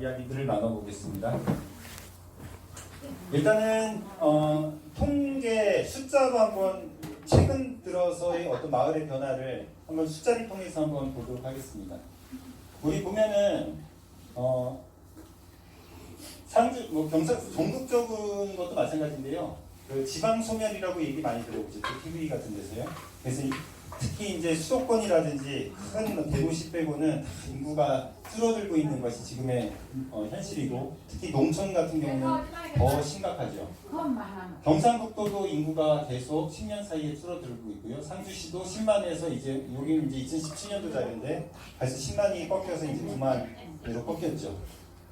이야기들을 나눠보겠습니다. 일단은 통계 숫자로 한번 최근 들어서의 어떤 마을의 변화를 한번 숫자를 통해서 한번 보도록 하겠습니다. 우리 보면은 상주 경상 전국적인 것도 마찬가지인데요. 그 지방 소멸이라고 얘기 많이 들어보죠. TV 같은 데서요. 그래서 특히 이제 수도권이라든지 큰 대도시 빼고는 인구가 줄어들고 있는 것이 지금의 현실이고, 특히 농촌 같은 경우는 더 심각하죠. 경상북도도 인구가 계속 10년 사이에 줄어들고 있고요. 상주시도 10만에서 이제 여기는 이제 2017년도 자료인데 벌써 10만이 꺾여서 이제 9만으로 꺾였죠.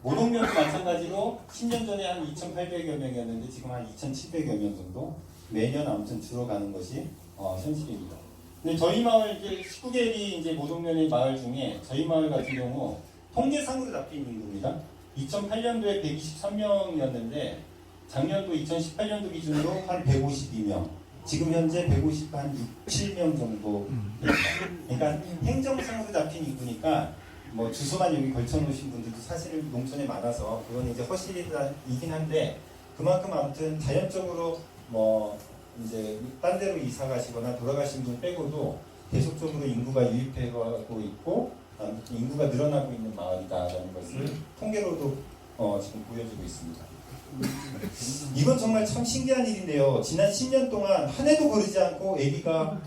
모동면도 마찬가지로 10년 전에 한 2,800여 명이었는데 지금 한 2,700여 명 정도 매년 아무튼 줄어가는 것이 현실입니다. 근데 저희 마을 이제 19개리 이제 모동면의 마을 중에 저희 마을 같은 경우 통계상으로 잡힌 인구입니다. 2008년도에 123명이었는데 작년도 2018년도 기준으로 한 152명. 지금 현재 157명 정도 됩니다. 그러니까 행정상으로 잡힌 인구니까 뭐 주소만 여기 걸쳐놓으신 분들도 사실 농촌에 많아서 그건 이제 허실이긴 한데, 그만큼 아무튼 자연적으로 뭐 이제 딴 데로 이사 가시거나 돌아가신 분 빼고도 계속적으로 인구가 유입해가고 있고 인구가 늘어나고 있는 마을이다라는 것을 통계로도 지금 보여주고 있습니다. 이건 정말 참 신기한 일인데요. 지난 10년 동안 한 해도 거르지 않고 아기가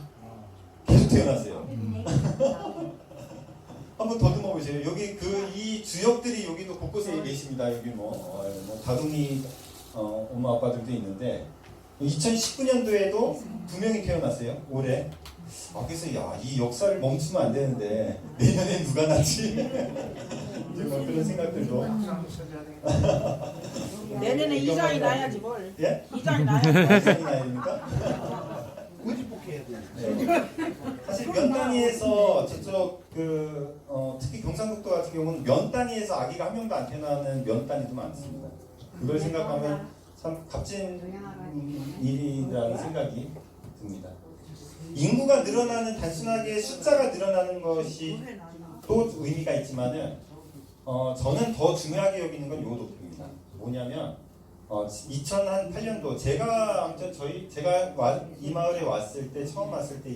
계속 태어났어요. 한번 더듬어 보세요. 여기 이 주역들이 여기도 곳곳에 계십니다. 여기 뭐 다둥이 엄마 아빠들도 있는데 2019년도에도 2명이 태어났어요. 올해. 그래서 이 역사를 멈추면 안 되는데 내년에 누가 낳지? 이제 뭐 그런 생각들도. 내년에 이장이 나야지 뭘. 예? 이장이 나야지. 이장이 나야 됩니까? 우지복해야 돼. 네. 사실 면 단위에서 저쪽 특히 경상북도 같은 경우는 면 단위에서 아기가 한 명도 안 태어나는 면 단위도 많습니다. 그걸 생각하면 참 값진 일이라는 생각이 듭니다. 인구가 늘어나는, 단순하게 숫자가 늘어나는 것이 또 의미가 있지만은 저는 더 중요하게 여기는 건 요 도표입니다. 뭐냐면 2008년도 제가 아무튼 제가 이 마을에 왔을 때, 처음 왔을 때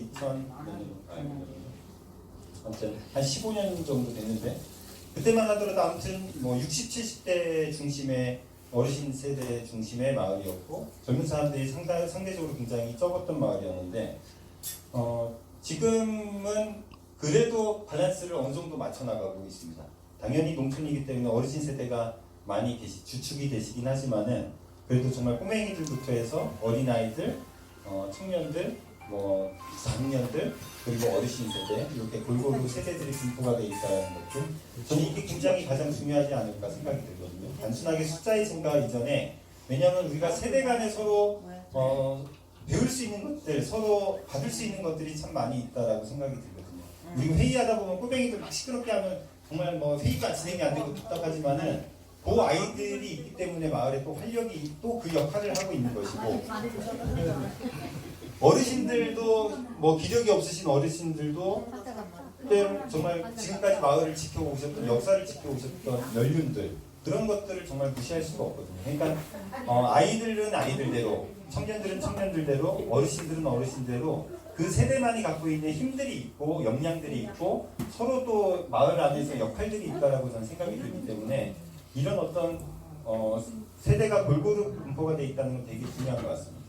아무튼 한 15년 정도 됐는데, 그때만 하더라도 아무튼 뭐 60, 70대 중심의 어르신 세대 중심의 마을이었고 젊은 사람들이 상대적으로 굉장히 적었던 마을이었는데, 지금은 그래도 밸런스를 어느 정도 맞춰 나가고 있습니다. 당연히 농촌이기 때문에 어르신 세대가 많이 주축이 되시긴 하지만은 그래도 정말 꼬맹이들부터 해서 어린아이들, 청년들, 뭐 장년들, 그리고 어르신 세대, 이렇게 골고루 세대들이 분포가 되어 있다는 것들, 저는 이게 굉장히 가장 중요하지 않을까 생각이 들거든요. 단순하게 숫자의 증가 이전에, 왜냐하면 우리가 세대 간에 서로 배울 수 있는 것들, 서로 받을 수 있는 것들이 참 많이 있다라고 생각이 들거든요. 우리가 회의하다 보면 꼬맹이들 막 시끄럽게 하면 정말 뭐 회의가 진행이 안 되고 답답하지만은 그 아이들이 있기 때문에 마을에 또 활력이 또 그 역할을 하고 있는 것이고, 어르신들도 뭐 기력이 없으신 어르신들도 정말 지금까지 마을을 지켜오셨던, 역사를 지켜오셨던 연륜들, 그런 것들을 정말 무시할 수가 없거든요. 그러니까 아이들은 아이들대로, 청년들은 청년들대로, 어르신들은 어르신대로 그 세대만이 갖고 있는 힘들이 있고 역량들이 있고 서로 또 마을 안에서 역할들이 있다라고 저는 생각이 들기 때문에 이런 어떤 세대가 골고루 분포가 되어 있다는 건 되게 중요한 것 같습니다.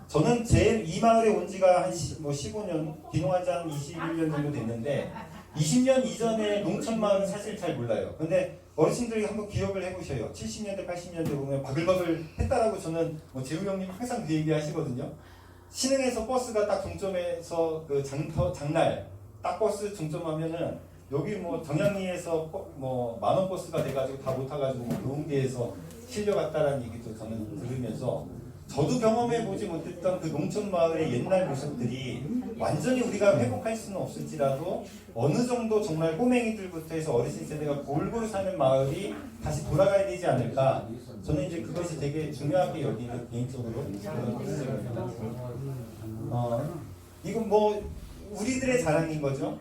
저는 이 마을에 온 지가 한 15년, 귀농한 지 한 21년 정도 됐는데 20년 이전의 농촌 마을은 사실 잘 몰라요. 근데 어르신들이 한번 기억을 해보셔요. 70년대, 80년대 보면 바글바글 했다라고 저는 재우 형님 항상 그 얘기 하시거든요. 신흥에서 버스가 딱 종점에서 그 장날 딱 버스 종점하면은 여기 뭐 정량리에서 뭐 만원 버스가 돼가지고 다 못 타가지고 뭐 노은계에서 실려갔다라는 얘기도 저는 들으면서 저도 경험해보지 못했던 그 농촌 마을의 옛날 모습들이 완전히 우리가 회복할 수는 없을지라도 어느 정도 정말 꼬맹이들부터 해서 어르신 세대가 골고루 사는 마을이 다시 돌아가야 되지 않을까. 저는 이제 그것이 되게 중요하게 여기는 개인적으로 그런 생각입니다. 이건 뭐 우리들의 자랑인 거죠.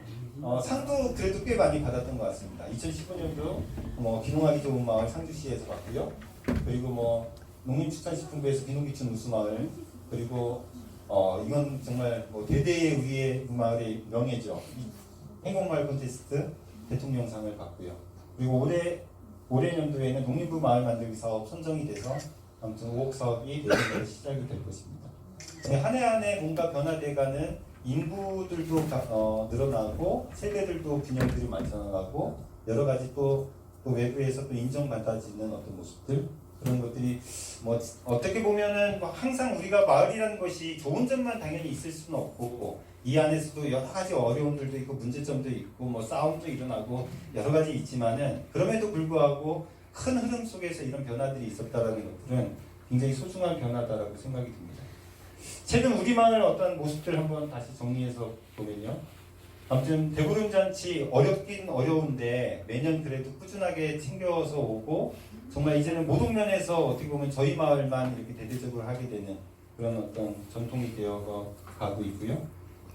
상도 그래도 꽤 많이 받았던 것 같습니다. 2015년도 뭐 귀농하기 좋은 마을 상주시에서 받고요. 그리고 뭐 농림축산식품부에서 귀농귀촌 우수마을, 그리고 이건 정말 뭐 대대의 우리의 마을의 명예죠. 행복마을 콘테스트 대통령상을 받고요. 그리고 올해 연도에는 농림부 마을 만들기 사업 선정이 돼서 아무튼 5억 사업이 내년에 시작이 될 것입니다. 한 해 한 해 뭔가 변화돼가는 인구들도 늘어나고 세대들도 균형들이 맞춰나가고 여러 가지 또 외부에서 또 인정받아지는 어떤 모습들, 그런 것들이 뭐 어떻게 보면은 뭐 항상 우리가 마을이라는 것이 좋은 점만 당연히 있을 수는 없고 이 안에서도 여러 가지 어려움들도 있고 문제점도 있고 뭐 싸움도 일어나고 여러 가지 있지만은 그럼에도 불구하고 큰 흐름 속에서 이런 변화들이 있었다라는 것들은 굉장히 소중한 변화다라고 생각이 듭니다. 최근 우리 마을 어떤 모습들 한번 다시 정리해서 보면요. 아무튼 대보름잔치 어렵긴 어려운데 매년 그래도 꾸준하게 챙겨서 오고 정말 이제는 모든 면에서 어떻게 보면 저희 마을만 이렇게 대대적으로 하게 되는 그런 어떤 전통이 되어 가고 있고요.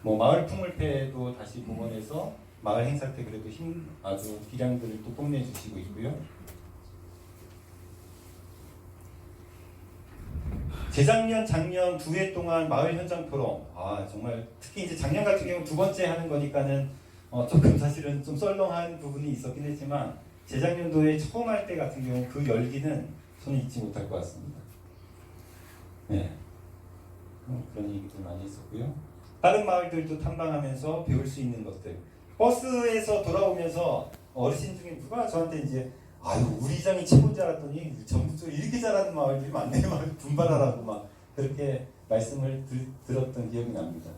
뭐 마을 풍물패도 다시 복원해서 마을 행사 때 그래도 아주 기량들을 또 뽐내주시고 있고요. 재작년, 작년 2회 동안 마을 현장 토론, 정말 특히 이제 작년 같은 경우 두 번째 하는 거니까는 조금 사실은 좀 썰렁한 부분이 있었긴 했지만 재작년도에 처음 할 때 같은 경우 그 열기는 저는 잊지 못할 것 같습니다. 네, 그런 얘기들 많이 했었고요. 다른 마을들도 탐방하면서 배울 수 있는 것들, 버스에서 돌아오면서 어르신 중에 누가 저한테 이제 우리 이장이 최고인 줄 알았더니 전국적으로 이렇게 잘하는 마을들이 많네요. 막 분발하라고 막 그렇게 말씀을 들었던 기억이 납니다.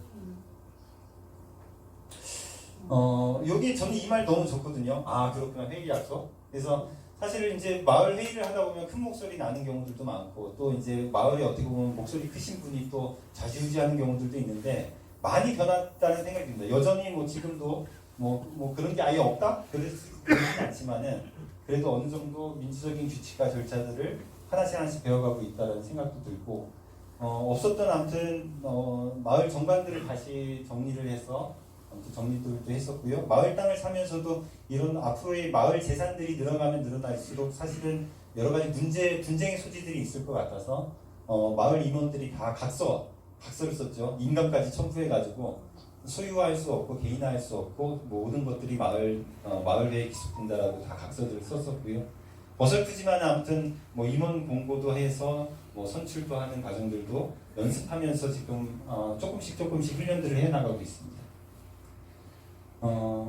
여기 저는 이 말 너무 좋거든요. 그렇구나, 회의 약속. 그래서 사실 이제 마을 회의를 하다 보면 큰 목소리 나는 경우들도 많고 또 이제 마을에 어떻게 보면 목소리 크신 분이 또 좌지우지하는 경우들도 있는데 많이 변했다는 생각이 듭니다. 여전히 뭐 지금도 뭐 그런 게 아예 없다? 그러진 않지만은 그래도 어느 정도 민주적인 규칙과 절차들을 하나씩 배워가고 있다는 생각도 들고 없었던 아무튼 마을 정관들을 다시 정리를 해서 아무튼 정리들도 했었고요. 마을 땅을 사면서도 이런 앞으로의 마을 재산들이 늘어가면 늘어날수록 사실은 여러 가지 분쟁의 소지들이 있을 것 같아서 마을 임원들이 다 각서를 썼죠. 인감까지 첨부해가지고 소유할 수 없고 개인화할 수 없고 모든 것들이 마을회에 기속된다라고 다 각서들을 썼었고요. 어설프지만 아무튼 뭐 임원 공고도 해서 뭐 선출도 하는 과정들도 연습하면서 지금 조금씩 훈련들을 해나가고 있습니다.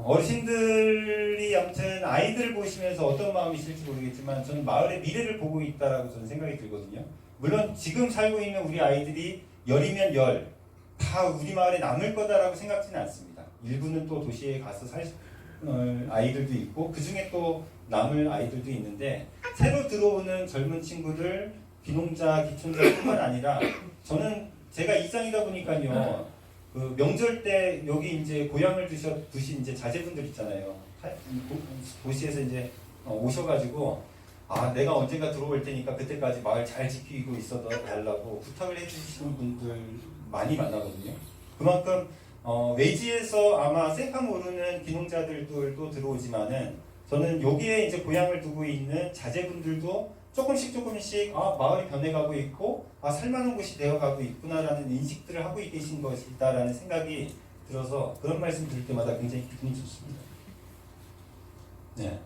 어르신들이 아무튼 아이들을 보시면서 어떤 마음이실지 모르겠지만 저는 마을의 미래를 보고 있다라고 저는 생각이 들거든요. 물론 지금 살고 있는 우리 아이들이 열이면 다 우리 마을에 남을 거다라고 생각지는 않습니다. 일부는 또 도시에 가서 살 아이들도 있고 그 중에 또 남을 아이들도 있는데 새로 들어오는 젊은 친구들, 귀농자, 귀촌자뿐만 아니라 저는 제가 이장이다 보니까요. 그 명절 때 여기 이제 고향을 두신 이제 자제분들 있잖아요. 도시에서 이제 오셔가지고 내가 언젠가 들어올 테니까 그때까지 마을 잘 지키고 있어 달라고 부탁을 해주시는 분들 많이 만나거든요. 그만큼 외지에서 아마 쌩까 모르는 귀농자들도 들어오지만은 저는 여기에 이제 고향을 두고 있는 자제분들도 조금씩 마을이 변해가고 있고 살만한 곳이 되어가고 있구나라는 인식들을 하고 계신 것이다라는 생각이 들어서 그런 말씀 드릴 때마다 굉장히 기분이 좋습니다. 네.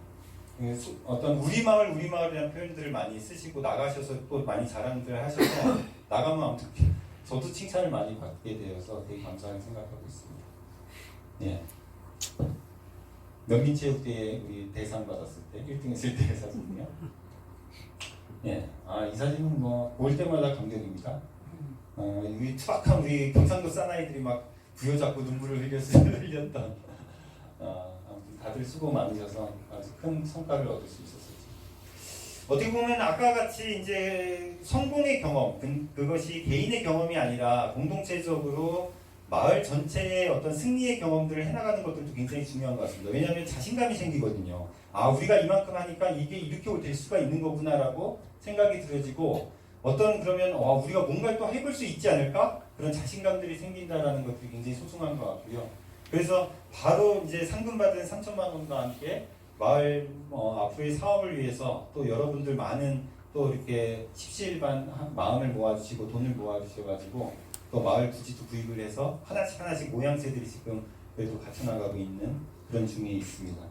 어떤 우리 마을이라는 표현들을 많이 쓰시고 나가셔서 또 많이 자랑들 하셔서 나가면 아무튼 저도 칭찬을 많이 받게 되어서 되게 감사하게 생각하고 있습니다. 예. 명민체육대회 우리 대상 받았을 때 1등 했을 때 사진이요. 예. 이 사진은 뭐 볼 때마다 감격입니다. 우리 투박한 우리 경상도 사나이들이 막 부여잡고 눈물을 흘렸던 아무튼 다들 수고 많으셔서 아주 큰 성과를 얻을 수 있었었죠. 어떻게 보면 아까 같이 이제 성공의 경험, 그것이 개인의 경험이 아니라 공동체적으로 마을 전체의 어떤 승리의 경험들을 해나가는 것들도 굉장히 중요한 것 같습니다. 왜냐하면 자신감이 생기거든요. 우리가 이만큼 하니까 이게 이렇게 될 수가 있는 거구나라고 생각이 들어지고 그러면 우리가 뭔가를 또 해볼 수 있지 않을까? 그런 자신감들이 생긴다라는 것들이 굉장히 소중한 것 같고요. 그래서 바로 이제 상금받은 3천만 원과 함께 마을 앞으로의 사업을 위해서 또 여러분들 많은 또 이렇게 십시일반 마음을 모아주시고 돈을 모아주셔가지고 또 마을 부지도 구입을 해서 하나씩 하나씩 모양새들이 지금 그래도 갖춰나가고 있는 그런 중에 있습니다.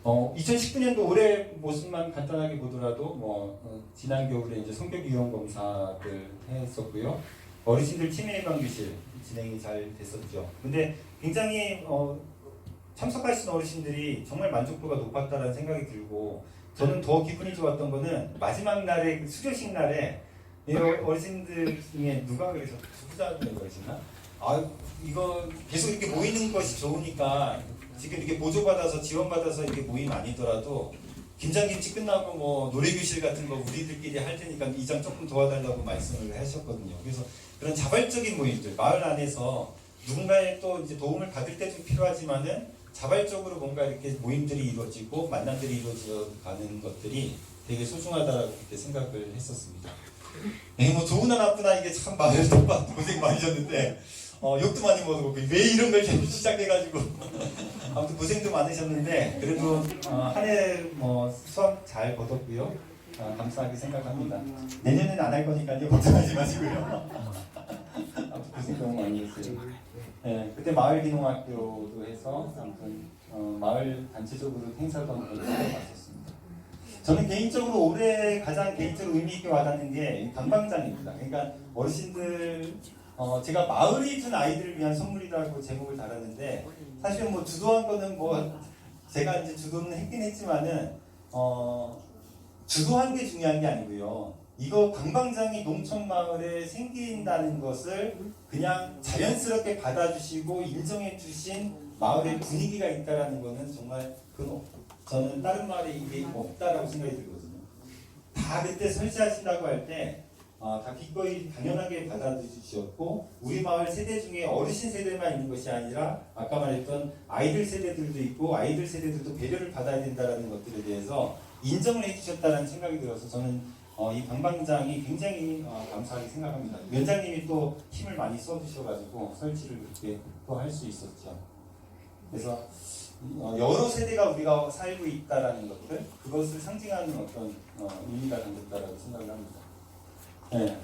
2019년도 올해 모습만 간단하게 보더라도 지난 겨울에 이제 성격 유형 검사를 했었고요. 어르신들 치매 예방 교실 진행이 잘 됐었죠. 근데 굉장히 참석하신 어르신들이 정말 만족도가 높았다는 생각이 들고 저는 더 기분이 좋았던 거는 마지막 날에 수료식 날에 이 어르신들 중에 누가 그래서 부자분이 그러시나? 이거 계속 이렇게 모이는 것이 좋으니까 지금 이렇게 보조받아서 지원받아서 이렇게 모임 아니더라도 김장김치 끝나고 노래교실 같은 거 우리들끼리 할 테니까 이장 조금 도와달라고 말씀을 하셨거든요. 그래서 그런 자발적인 모임들, 마을 안에서 누군가의 또 이제 도움을 받을 때도 필요하지만은 자발적으로 뭔가 이렇게 모임들이 이루어지고 만남들이 이루어져 가는 것들이 되게 소중하다라고 그렇게 생각을 했었습니다. 좋으나 나쁘나 이게 참 마을 동반 고생 많으셨는데 욕도 많이 먹고 왜 이런 걸 시작해가지고 아무튼 고생도 많으셨는데 그래도 한 해 수업 잘 거뒀고요. 감사하게 생각합니다. 내년에는 안 할 거니까요. 걱정하지 마시고요. 아무튼 고생 너무 많이 했어요. 네, 그때 마을기농학교도 해서 아무튼 마을 단체적으로 행사도 한번 해봤었습니다. 저는 개인적으로 올해 가장 개인적으로 의미 있게 와닿는 게 관광장입니다. 그러니까 어르신들 제가 마을이 준 아이들을 위한 선물이라고 제목을 달았는데 사실 주도한 거는 제가 이제 주도는 했긴 했지만은 주도한 게 중요한 게 아니고요. 이거 관광장이 농촌 마을에 생긴다는 것을 그냥 자연스럽게 받아주시고 인정해 주신 마을의 분위기가 있다라는 거는 정말 저는 다른 마을에 이게 없다라고 생각이 들거든요. 다 그때 설치하신다고 할 때 다 기꺼이 당연하게 받아주셨고 우리 마을 세대 중에 어르신 세대만 있는 것이 아니라 아까 말했던 아이들 세대들도 있고 아이들 세대들도 배려를 받아야 된다는 것들에 대해서 인정을 해주셨다는 생각이 들어서 저는 이 관광장이 굉장히 감사하게 생각합니다. 위원장님이 또 힘을 많이 써주셔가지고 설치를 그렇게 또 할 수 있었죠. 그래서 여러 세대가 우리가 살고 있다라는 것들 그것을 상징하는 어떤 의미가 담겼다라고 생각을 합니다. 네.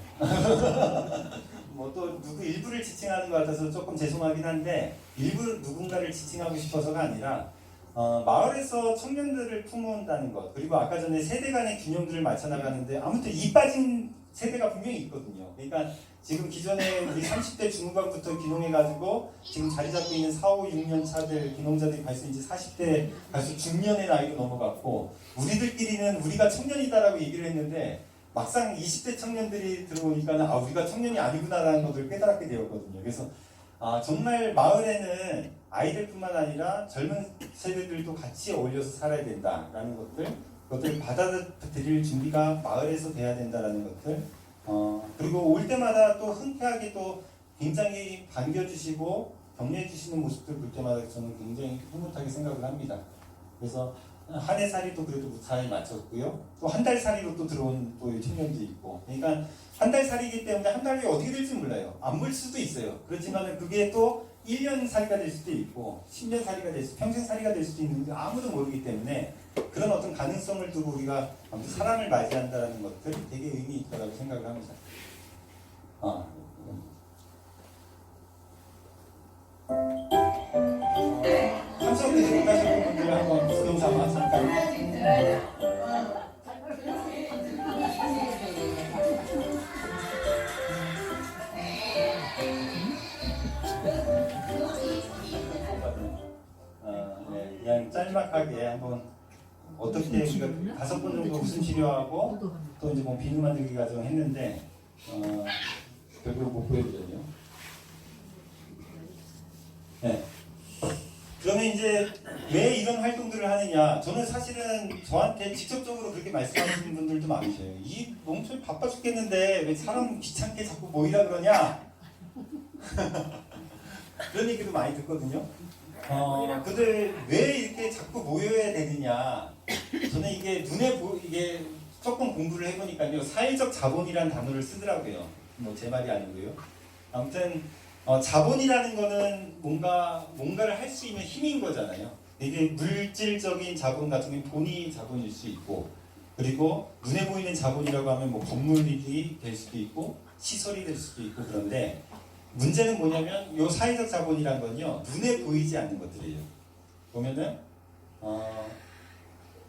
또 누구 일부를 지칭하는 것 같아서 조금 죄송하긴 한데 일부 누군가를 지칭하고 싶어서가 아니라 마을에서 청년들을 품어온다는 것 그리고 아까 전에 세대 간의 균형들을 맞춰 나가는데 아무튼 이 빠진 세대가 분명히 있거든요. 그러니까 지금 기존에 우리 30대 중후반부터 귀농해가지고 지금 자리 잡고 있는 4, 5, 6년 차들 귀농자들이 벌써 이제 40대 벌써 중년의 나이로 넘어갔고 우리들끼리는 우리가 청년이다라고 얘기를 했는데 막상 20대 청년들이 들어오니까 우리가 청년이 아니구나라는 것을 깨달게 되었거든요. 그래서 정말 마을에는 아이들뿐만 아니라 젊은 세대들도 같이 어울려서 살아야 된다라는 그것들 받아들일 준비가 마을에서 돼야 된다라는 것들 그리고 올 때마다 또 흔쾌하게 또 굉장히 반겨주시고 격려해주시는 모습들 볼 때마다 저는 굉장히 흐뭇하게 생각을 합니다. 그래서 한 해 살이도 그래도 무사히 마쳤고요. 또 한 달 살이로 또 들어온 또 청년도 있고. 그러니까 한 달 살이기 때문에 한 달이 어떻게 될지 몰라요. 안 볼 수도 있어요. 그렇지만 그게 또 1년 살이가 될 수도 있고 10년 살이가 될 수도 평생 살이가 될 수도 있는데 아무도 모르기 때문에 그런 어떤 가능성을 두고 우리가 아무튼 사람을 맞이한다는 것들 되게 의미 있다고 생각을 합니다. 참석해 못하셨던 분들 한번 구경 삼아 잠깐. 네, 그냥 짤막하게 한번 어떻게 우리가 5번 정도 웃음 치료하고 또 이제 비누 만들기 과정 했는데 결국 못 보여드렸네요. 네. 그러면 이제 왜 이런 활동들을 하느냐? 저는 사실은 저한테 직접적으로 그렇게 말씀하시는 분들도 많으세요. 이 농촌 바빠 죽겠는데 왜 사람 귀찮게 자꾸 모이라 그러냐? 그런 얘기도 많이 듣거든요. 근데 왜 이렇게 자꾸 모여야 되느냐? 저는 이게 이게 조금 공부를 해보니까요. 사회적 자본이라는 단어를 쓰더라고요. 제 말이 아니고요. 아무튼 자본이라는 거는 뭔가를 할 수 있는 힘인 거잖아요. 이게 물질적인 자본 같은 경우는 돈이 자본일 수 있고, 그리고 눈에 보이는 자본이라고 하면 뭐 건물이 될 수도 있고 시설이 될 수도 있고. 그런데 문제는 뭐냐면 이 사회적 자본이란 건요, 눈에 보이지 않는 것들이에요. 보면은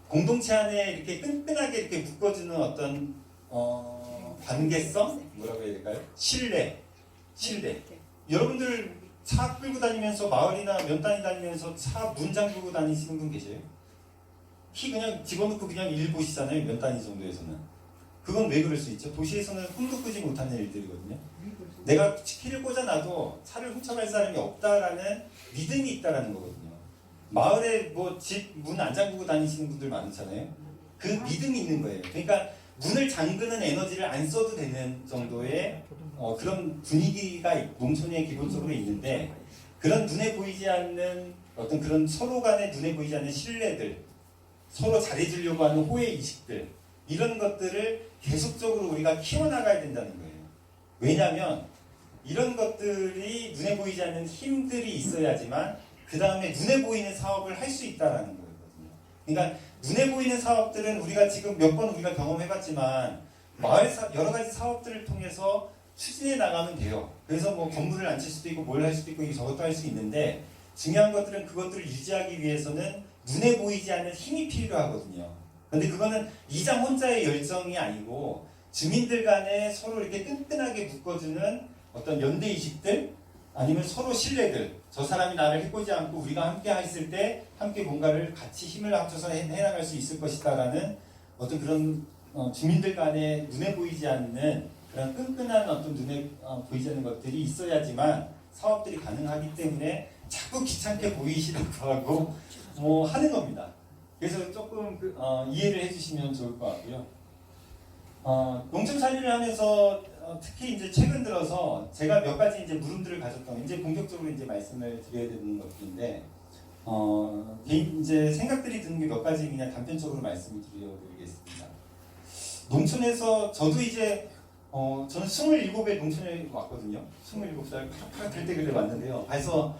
공동체 안에 이렇게 끈끈하게 이렇게 묶어주는 어떤 관계성, 뭐라고 해야 될까요? 신뢰. 여러분들 차 끌고 다니면서 마을이나 면 다니면서 차 문 잠그고 다니시는 분 계세요? 키 그냥 집어넣고 그냥 일 보시잖아요. 면 단위 정도에서는. 그건 왜 그럴 수 있죠? 도시에서는 꿈도 꾸지 못하는 일들이거든요. 내가 키를 꽂아놔도 차를 훔쳐갈 사람이 없다라는 믿음이 있다라는 거거든요. 마을에 뭐 집 문 안 잠그고 다니시는 분들 많잖아요. 그 믿음이 있는 거예요. 그러니까 문을 잠그는 에너지를 안 써도 되는 정도의 그런 분위기가 농촌에 기본적으로 있는데, 그런 눈에 보이지 않는 어떤 그런 서로 간에 눈에 보이지 않는 신뢰들, 서로 잘해주려고 하는 호의 의식들, 이런 것들을 계속적으로 우리가 키워나가야 된다는 거예요. 왜냐하면 이런 것들이 눈에 보이지 않는 힘들이 있어야지만 그 다음에 눈에 보이는 사업을 할 수 있다는 거거든요. 그러니까 눈에 보이는 사업들은 우리가 지금 몇 번 우리가 경험해봤지만 마을 여러 가지 사업들을 통해서 추진해 나가면 돼요. 그래서 뭐 건물을 안 칠 수도 있고 뭘 할 수도 있고 저것도 할 수 있는데, 중요한 것들은 그것들을 유지하기 위해서는 눈에 보이지 않는 힘이 필요하거든요. 근데 그거는 이장 혼자의 열정이 아니고 주민들 간에 서로 이렇게 끈끈하게 묶어주는 어떤 연대의식들, 아니면 서로 신뢰들, 저 사람이 나를 해코지 않고 우리가 함께 했을 때 함께 뭔가를 같이 힘을 합쳐서 해나갈 수 있을 것이다 라는 어떤 그런 주민들 간에 눈에 보이지 않는 그런 끈끈한 어떤 눈에 보이지 않는 것들이 있어야지만 사업들이 가능하기 때문에 자꾸 귀찮게 보이시라고 하고 뭐 하는 겁니다. 그래서 조금 이해를 해주시면 좋을 것 같고요. 농촌 살리를 하면서 특히 이제 최근 들어서 제가 몇 가지 이제 물음들을 가졌던, 이제 본격적으로 이제 말씀을 드려야 되는 것들인데, 개인 이제 생각들이 드는 게 몇 가지 그냥 단편적으로 말씀을 드리겠습니다. 농촌에서 저도 이제 저는 27에 농촌에 왔거든요. 27살 팍팍 될 때 그래 왔는데요. 벌써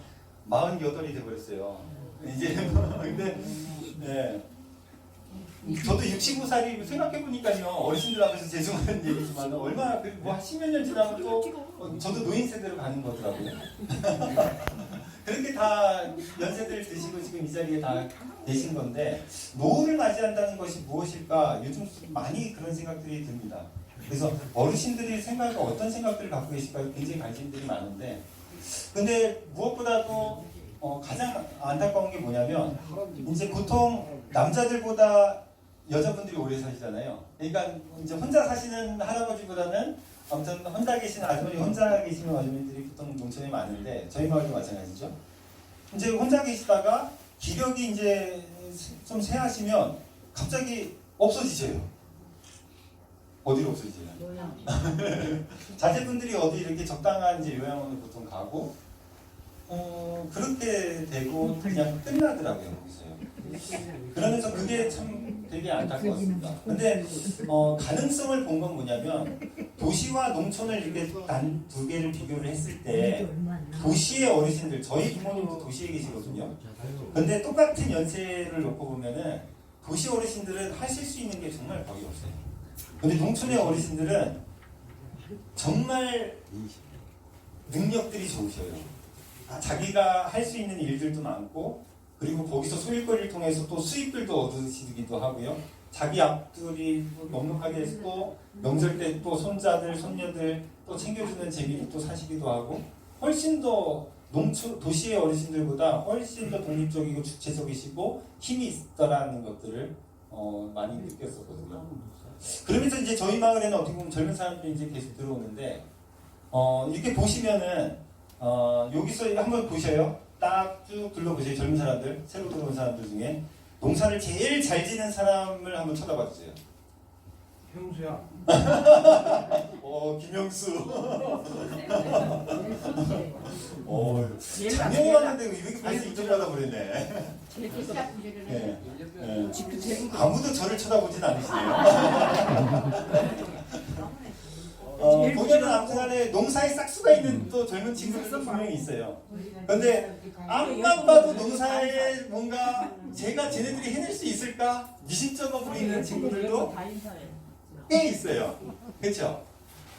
48이 돼버렸어요. 이제 근데 네. 저도 65살이 생각해보니까요, 어르신들 앞에서 죄송한 얘기지만 얼마나 뭐 10몇 년 지나면 또 저도 노인 세대로 가는 거더라고요. 그렇게 다 연세들 드시고 지금 이 자리에 다 계신 건데, 노후를 맞이한다는 것이 무엇일까 요즘 많이 그런 생각들이 듭니다. 그래서 어르신들이 어떤 생각들을 갖고 계실까 굉장히 관심들이 많은데, 근데 무엇보다도 가장 안타까운 게 뭐냐면, 이제 보통 남자들보다 여자분들이 오래 사시잖아요. 그러니까 이제 혼자 사시는 할아버지보다는 아무튼 혼자 계신 아주머니, 혼자 계시는 아주머니들이 보통 농촌에 많은데, 저희 마을도 마찬가지죠. 이제 혼자 계시다가 기력이 이제 좀 쇠하시면 갑자기 없어지세요. 어디로 없어지세요? 자제분들이 어디 이렇게 적당한 이제 요양원을 보통 가고, 그렇게 되고 그냥 끝나더라고요, 거기서요. 그러면서 그게 참 되게 안타까웠습니다. 근데 가능성을 본 건 뭐냐면, 도시와 농촌을 이렇게 두 개를 비교를 했을 때 도시의 어르신들, 저희 부모님도 도시에 계시거든요. 근데 똑같은 연세를 놓고 보면은 도시 어르신들은 하실 수 있는 게 정말 거의 없어요. 근데 농촌의 어르신들은 정말 능력들이 좋으셔요. 자기가 할 수 있는 일들도 많고, 그리고 거기서 소일거리를 통해서 또 수입들도 얻으시기도 하고요. 자기 앞들이 넉넉하게 해서 또 명절 때 또 손자들, 손녀들 또 챙겨주는 재미를 또 사시기도 하고, 훨씬 더 도시의 어르신들보다 훨씬 더 독립적이고 주체적이시고 힘이 있다라는 것들을 많이 느꼈었거든요. 그러면서 이제 저희 마을에는 어떻게 보면 젊은 사람들이 이제 계속 들어오는데, 이렇게 보시면은 여기서 한번 보셔요. 딱 쭉 둘러보세요. 젊은 사람들, 새로 들어온 사람들 중에 농사를 제일 잘 지는 사람을 한번 쳐다봐 주세요. 형수야. 김영수. 장영하는데 왜 이렇게 벌써 인정받아 버렸네. 아무도 저를 쳐다보진 않으시네요. 보면은 아무튼간에 농사에 싹수가 있는 또 젊은 친구들도 분명히 있어요. 그런데 앞만 봐도 농사에 뭔가 제가 쟤네들이 해낼 수 있을까 미심쩍어 보이는 친구들도 꽤 있어요. 그렇죠?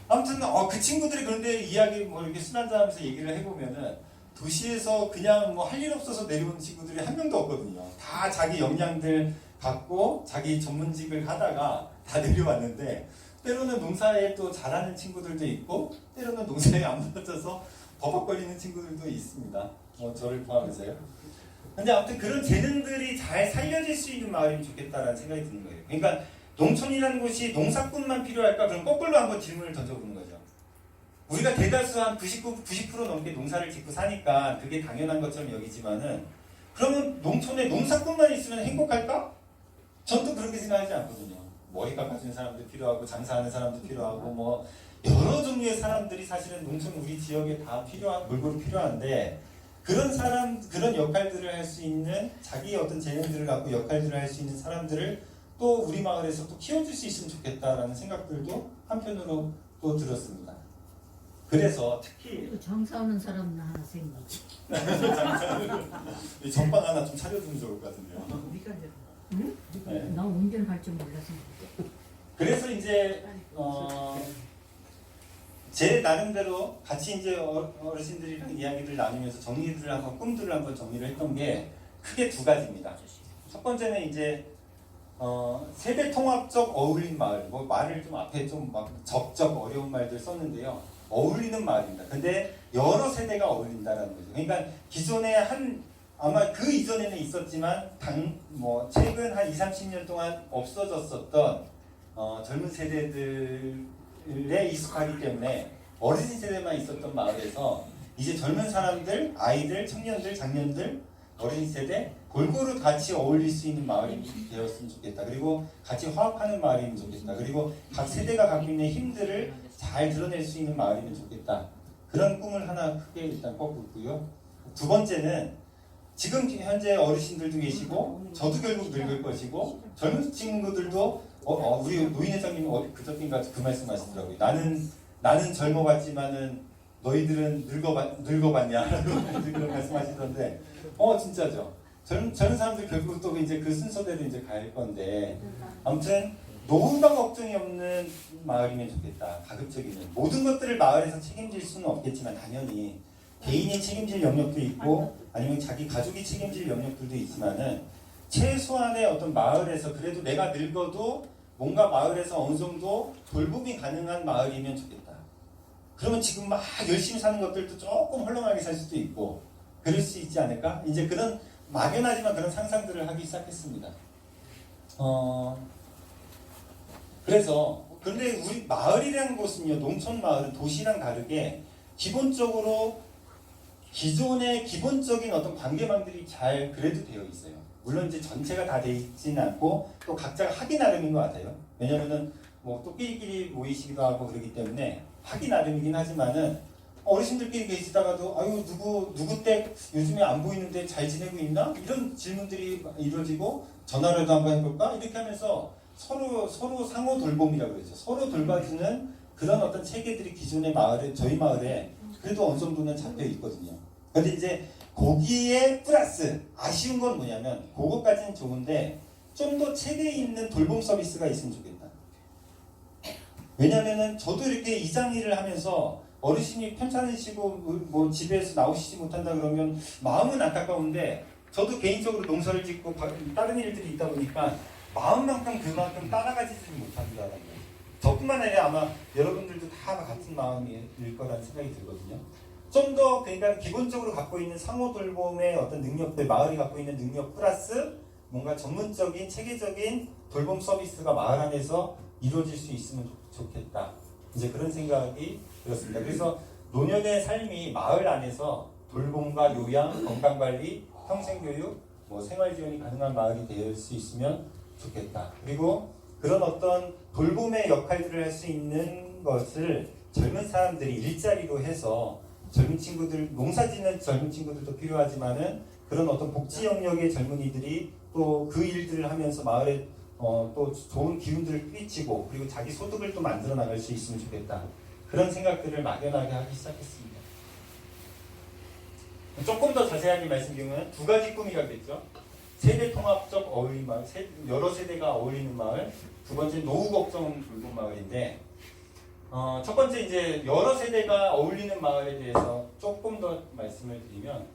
아무튼 그 친구들이 그런데 이야기 뭐 이렇게 술 한잔하면서 얘기를 해보면은 도시에서 그냥 뭐 할 일 없어서 내려온 친구들이 한 명도 없거든요. 다 자기 역량들 갖고 자기 전문직을 하다가 다 내려왔는데 때로는 농사에 또 잘하는 친구들도 있고 때로는 농사에 안 맞아서 버벅거리는 친구들도 있습니다. 저를 포함해서요. 근데 아무튼 그런 재능들이 잘 살려질 수 있는 마을이면 좋겠다라는 생각이 드는 거예요. 그러니까 농촌이라는 곳이 농사꾼만 필요할까? 그럼 거꾸로 한번 질문을 던져보는 거죠. 우리가 대다수 한 90% 넘게 농사를 짓고 사니까 그게 당연한 것처럼 여기지만은 그러면 농촌에 농사꾼만 있으면 행복할까? 전 또 그렇게 생각하지 않거든요. 머리가 가진 사람도 필요하고 장사하는 사람도 필요하고 뭐 여러 종류의 사람들이 사실은 농촌 우리 지역에 다 골고루 필요한데 그런 사람 그런 역할들을 할 수 있는 자기의 어떤 재능들을 갖고 역할들을 할 수 있는 사람들을 또 우리 마을에서 또 키워줄 수 있으면 좋겠다라는 생각들도 한편으로 또 들었습니다. 그래서 특히 장사하는 사람 나 하나 생기지. 전방 하나 좀 차려주면 좋을 것 같은데요. 응? 네. 나 운전할 줄 몰라서. 그래서 이제 제 나름대로 같이 이제 어르신들이랑 이야기를 나누면서 정리들을 한번 꿈들을 한번 정리를 했던 게 크게 두 가지입니다. 첫 번째는 이제 세대 통합적 어울린 마을, 뭐 말을 좀 앞에 좀 막 적적 어려운 말들 썼는데요. 어울리는 마을입니다. 근데 여러 세대가 어울린다라는 거죠. 그러니까 기존에 아마 그 이전에는 있었지만 최근 한 20-30년 동안 없어졌었던 젊은 세대들에 익숙하기 때문에 어르신 세대만 있었던 마을에서 이제 젊은 사람들, 아이들, 청년들, 장년들, 어린 세대 골고루 같이 어울릴 수 있는 마을이 되었으면 좋겠다. 그리고 같이 화합하는 마을이면 좋겠다. 그리고 각 세대가 갖고 있는 힘들을 잘 드러낼 수 있는 마을이면 좋겠다. 그런 꿈을 하나 크게 일단 꿔고 있고요. 두 번째는 지금 현재 어르신들도 계시고 저도 결국 늙을 것이고 젊은 친구들도 우리 노인 회장님이 그저께인가 그 말씀하시더라고요. 나는 젊어봤지만은 너희들은 늙어봤냐? 그런 말씀하시던데 진짜죠. 젊은 사람들 결국 또 이제 그 순서대로 이제 갈 건데 아무튼 노후가 걱정이 없는 마을이면 좋겠다. 가급적이면 모든 것들을 마을에서 책임질 수는 없겠지만 당연히 개인이 책임질 영역도 있고 아니면 자기 가족이 책임질 영역들도 있지만은 최소한의 어떤 마을에서 그래도 내가 늙어도 뭔가 마을에서 어느 정도 돌봄이 가능한 마을이면 좋겠다. 그러면 지금 막 열심히 사는 것들도 조금 헐렁하게 살 수도 있고 그럴 수 있지 않을까? 이제 그런 막연하지만 그런 상상들을 하기 시작했습니다. 그런데 우리 마을이라는 곳은요, 농촌 마을은 도시랑 다르게 기본적으로 기존의 기본적인 어떤 관계망들이 잘 그래도 되어 있어요. 물론 이제 전체가 다 되어 있지는 않고 또 각자가 하기 나름인 것 같아요. 왜냐면은 뭐 또 끼리끼리 모이시기도 하고 그러기 때문에 하기 나름이긴 하지만은 어르신들끼리 계시다가도 아유 누구 댁 요즘에 안 보이는데 잘 지내고 있나? 이런 질문들이 이루어지고 전화라도 한번 해볼까? 이렇게 하면서 서로 상호 돌봄이라고 그러죠. 서로 돌봐주는 그런 어떤 체계들이 기존의 저희 마을에 그래도 어느 정도는 잡혀 있거든요. 근데 이제 거기에 플러스 아쉬운 건 뭐냐면 그것까지는 좋은데 좀 더 체계 있는 돌봄 서비스가 있으면 좋겠다. 왜냐면은 저도 이렇게 이장 일을 하면서 어르신이 편찮으시고 뭐 집에서 나오시지 못한다 그러면 마음은 안타까운데 저도 개인적으로 농사를 짓고 다른 일들이 있다 보니까 마음만큼 그만큼 따라가지지 못한다는 거예요. 저뿐만 아니라 아마 여러분들도 다 같은 마음일 거라는 생각이 들거든요. 좀 더 그러니까 기본적으로 갖고 있는 상호 돌봄의 어떤 능력들, 마을이 갖고 있는 능력 플러스 뭔가 전문적인 체계적인 돌봄 서비스가 마을 안에서 이루어질 수 있으면 좋겠다. 이제 그런 생각이 들었습니다. 그래서 노년의 삶이 마을 안에서 돌봄과 요양, 건강관리, 평생교육, 생활지원이 가능한 마을이 될 수 있으면 좋겠다. 그리고 그런 어떤 돌봄의 역할들을 할 수 있는 것을 젊은 사람들이 일자리로 해서 젊은 친구들, 농사짓는 젊은 친구들도 필요하지만은 그런 어떤 복지 영역의 젊은이들이 또 그 일들을 하면서 마을에 또 좋은 기운들을 끼치고 그리고 자기 소득을 또 만들어 나갈 수 있으면 좋겠다. 그런 생각들을 막연하게 하기 시작했습니다. 조금 더 자세하게 말씀드리면 두 가지 꿈이라겠죠. 세대 통합적 어울림 마을, 여러 세대가 어울리는 마을. 두 번째 노후 걱정 돌봄 마을인데, 첫 번째 이제 여러 세대가 어울리는 마을에 대해서 조금 더 말씀을 드리면,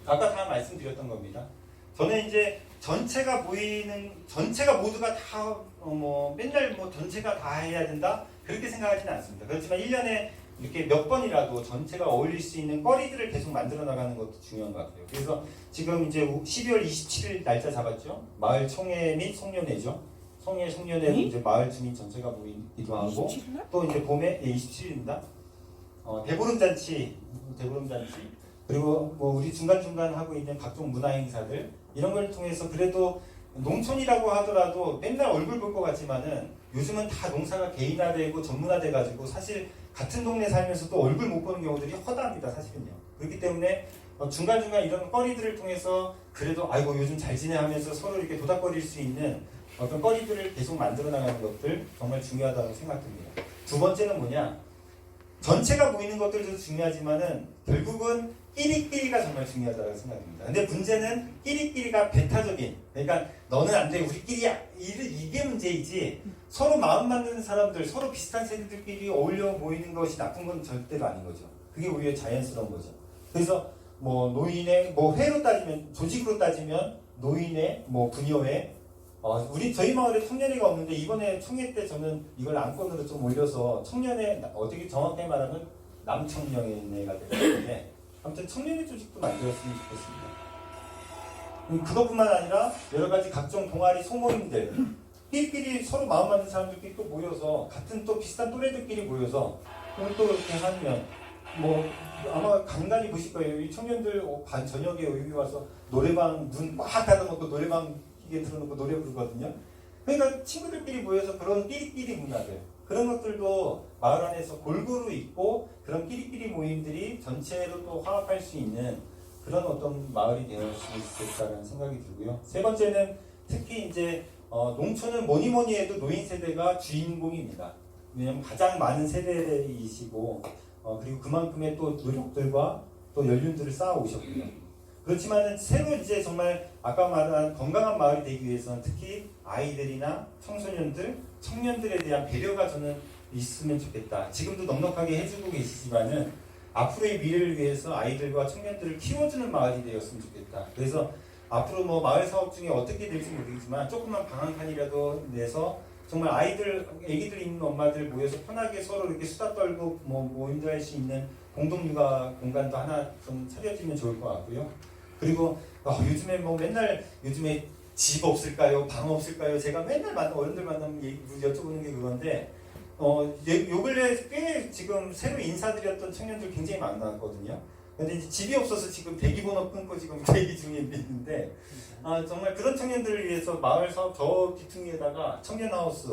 아까 다 말씀드렸던 겁니다. 저는 이제 전체가 모두가 다 맨날 뭐 전체가 다 해야 된다 그렇게 생각하지는 않습니다. 그렇지만 1년에 이렇게 몇 번이라도 전체가 어울릴 수 있는 거리들을 계속 만들어 나가는 것도 중요한 것 같아요. 그래서 지금 이제 12월 27일 날짜 잡았죠. 마을 총회 및 송년회죠. 송년회 이제 마을 주민 전체가 모이기도 하고 27일? 또 이제 봄에 27일입니다. 대보름 잔치 그리고 뭐 우리 중간중간 하고 있는 각종 문화 행사들 이런 걸 통해서 그래도 농촌이라고 하더라도 맨날 얼굴 볼 것 같지만은 요즘은 다 농사가 개인화되고 전문화돼 가지고 사실 같은 동네 살면서도 얼굴 못 보는 경우들이 허다합니다. 사실은요. 그렇기 때문에 중간중간 이런 거리들을 통해서 그래도 아이고 요즘 잘 지내 하면서 서로 이렇게 도닥거릴 수 있는 어떤 거리들을 계속 만들어 나가는 것들 정말 중요하다고 생각됩니다. 두 번째는 뭐냐? 전체가 모이는 것들도 중요하지만은 결국은 끼리끼리가 정말 중요하다고 생각합니다. 근데 문제는 끼리끼리가 배타적인, 그러니까 너는 안 돼, 우리끼리야. 이게 문제이지 서로 마음 맞는 사람들, 서로 비슷한 세대들끼리 어울려 모이는 것이 나쁜 건 절대로 아닌 거죠. 그게 오히려 자연스러운 거죠. 그래서 뭐 노인의 뭐 회로 따지면, 조직으로 따지면 노인의 뭐 분녀회, 저희 마을에 청년회가 없는데 이번에 총회 때 저는 이걸 안건으로 좀 올려서 청년회, 어떻게 정확하게 말하면 남청년회가 되는데 아무튼 청년회 조직도 만들었으면 좋겠습니다. 그것뿐만 아니라 여러 가지 각종 동아리 소모임들 끼리끼리 서로 마음 맞는 사람들끼리 또 모여서 같은 또 비슷한 또래들끼리 모여서 또 이렇게 하면 뭐 아마 간간히 보실 거예요. 이 청년들 저녁에 여기 와서 노래방 문 막 닫아놓고 노래방 기계 틀어놓고 노래 부르거든요. 그러니까 친구들끼리 모여서 그런 끼리끼리 문화들 그런 것들도 마을 안에서 골고루 있고 그런 끼리끼리 모임들이 전체로 또 화합할 수 있는 그런 어떤 마을이 되었으면 좋겠다는 생각이 들고요. 세 번째는 특히 이제 농촌은 뭐니 해도 노인 세대가 주인공입니다. 왜냐하면 가장 많은 세대이시고 그리고 그만큼의 또 노력들과 또 연륜들을 쌓아 오셨고요. 그렇지만은 새로 이제 정말 아까 말한 건강한 마을이 되기 위해서는 특히 아이들이나 청소년들, 청년들에 대한 배려가 저는 있으면 좋겠다. 지금도 넉넉하게 해주고 계시지만은 앞으로의 미래를 위해서 아이들과 청년들을 키워주는 마을이 되었으면 좋겠다. 그래서 앞으로 뭐 마을 사업 중에 어떻게 될지 모르겠지만 조금만 방 한 칸이라도 내서 정말 아기들 있는 엄마들 모여서 편하게 서로 이렇게 수다 떨고 뭐 모임도 할 수 있는 공동육아 공간도 하나 좀 차려지면 좋을 것 같고요. 그리고 요즘에 뭐 맨날 요즘에 집 없을까요? 방 없을까요? 제가 맨날 어른들 만나면 여쭤보는 게 그건데 요 근래 꽤 지금 새로 인사드렸던 청년들 굉장히 많았거든요. 근데 이제 집이 없어서 지금 대기번호 끊고 지금 대기 중에 있는데 정말 그런 청년들을 위해서 마을 사업 저 귀퉁이에다가 청년하우스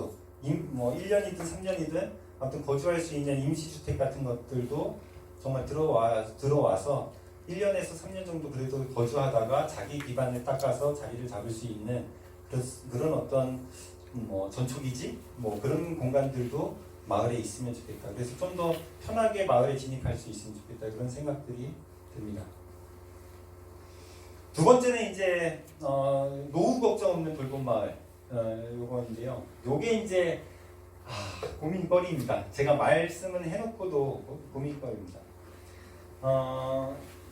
뭐 1년이든 3년이든 아무튼 거주할 수 있는 임시주택 같은 것들도 정말 들어와서 1년에서 3년 정도 그래도 거주하다가 자기 기반을 닦아서 자리를 잡을 수 있는 그런 어떤 뭐 전초기지 뭐 그런 공간들도 마을에 있으면 좋겠다. 그래서 좀 더 편하게 마을에 진입할 수 있으면 좋겠다. 그런 생각들이 듭니다. 두 번째는 이제 노후 걱정 없는 돌봄 마을 요거인데요. 요게 이제 고민거리입니다. 제가 말씀은 해놓고도 고민거리입니다.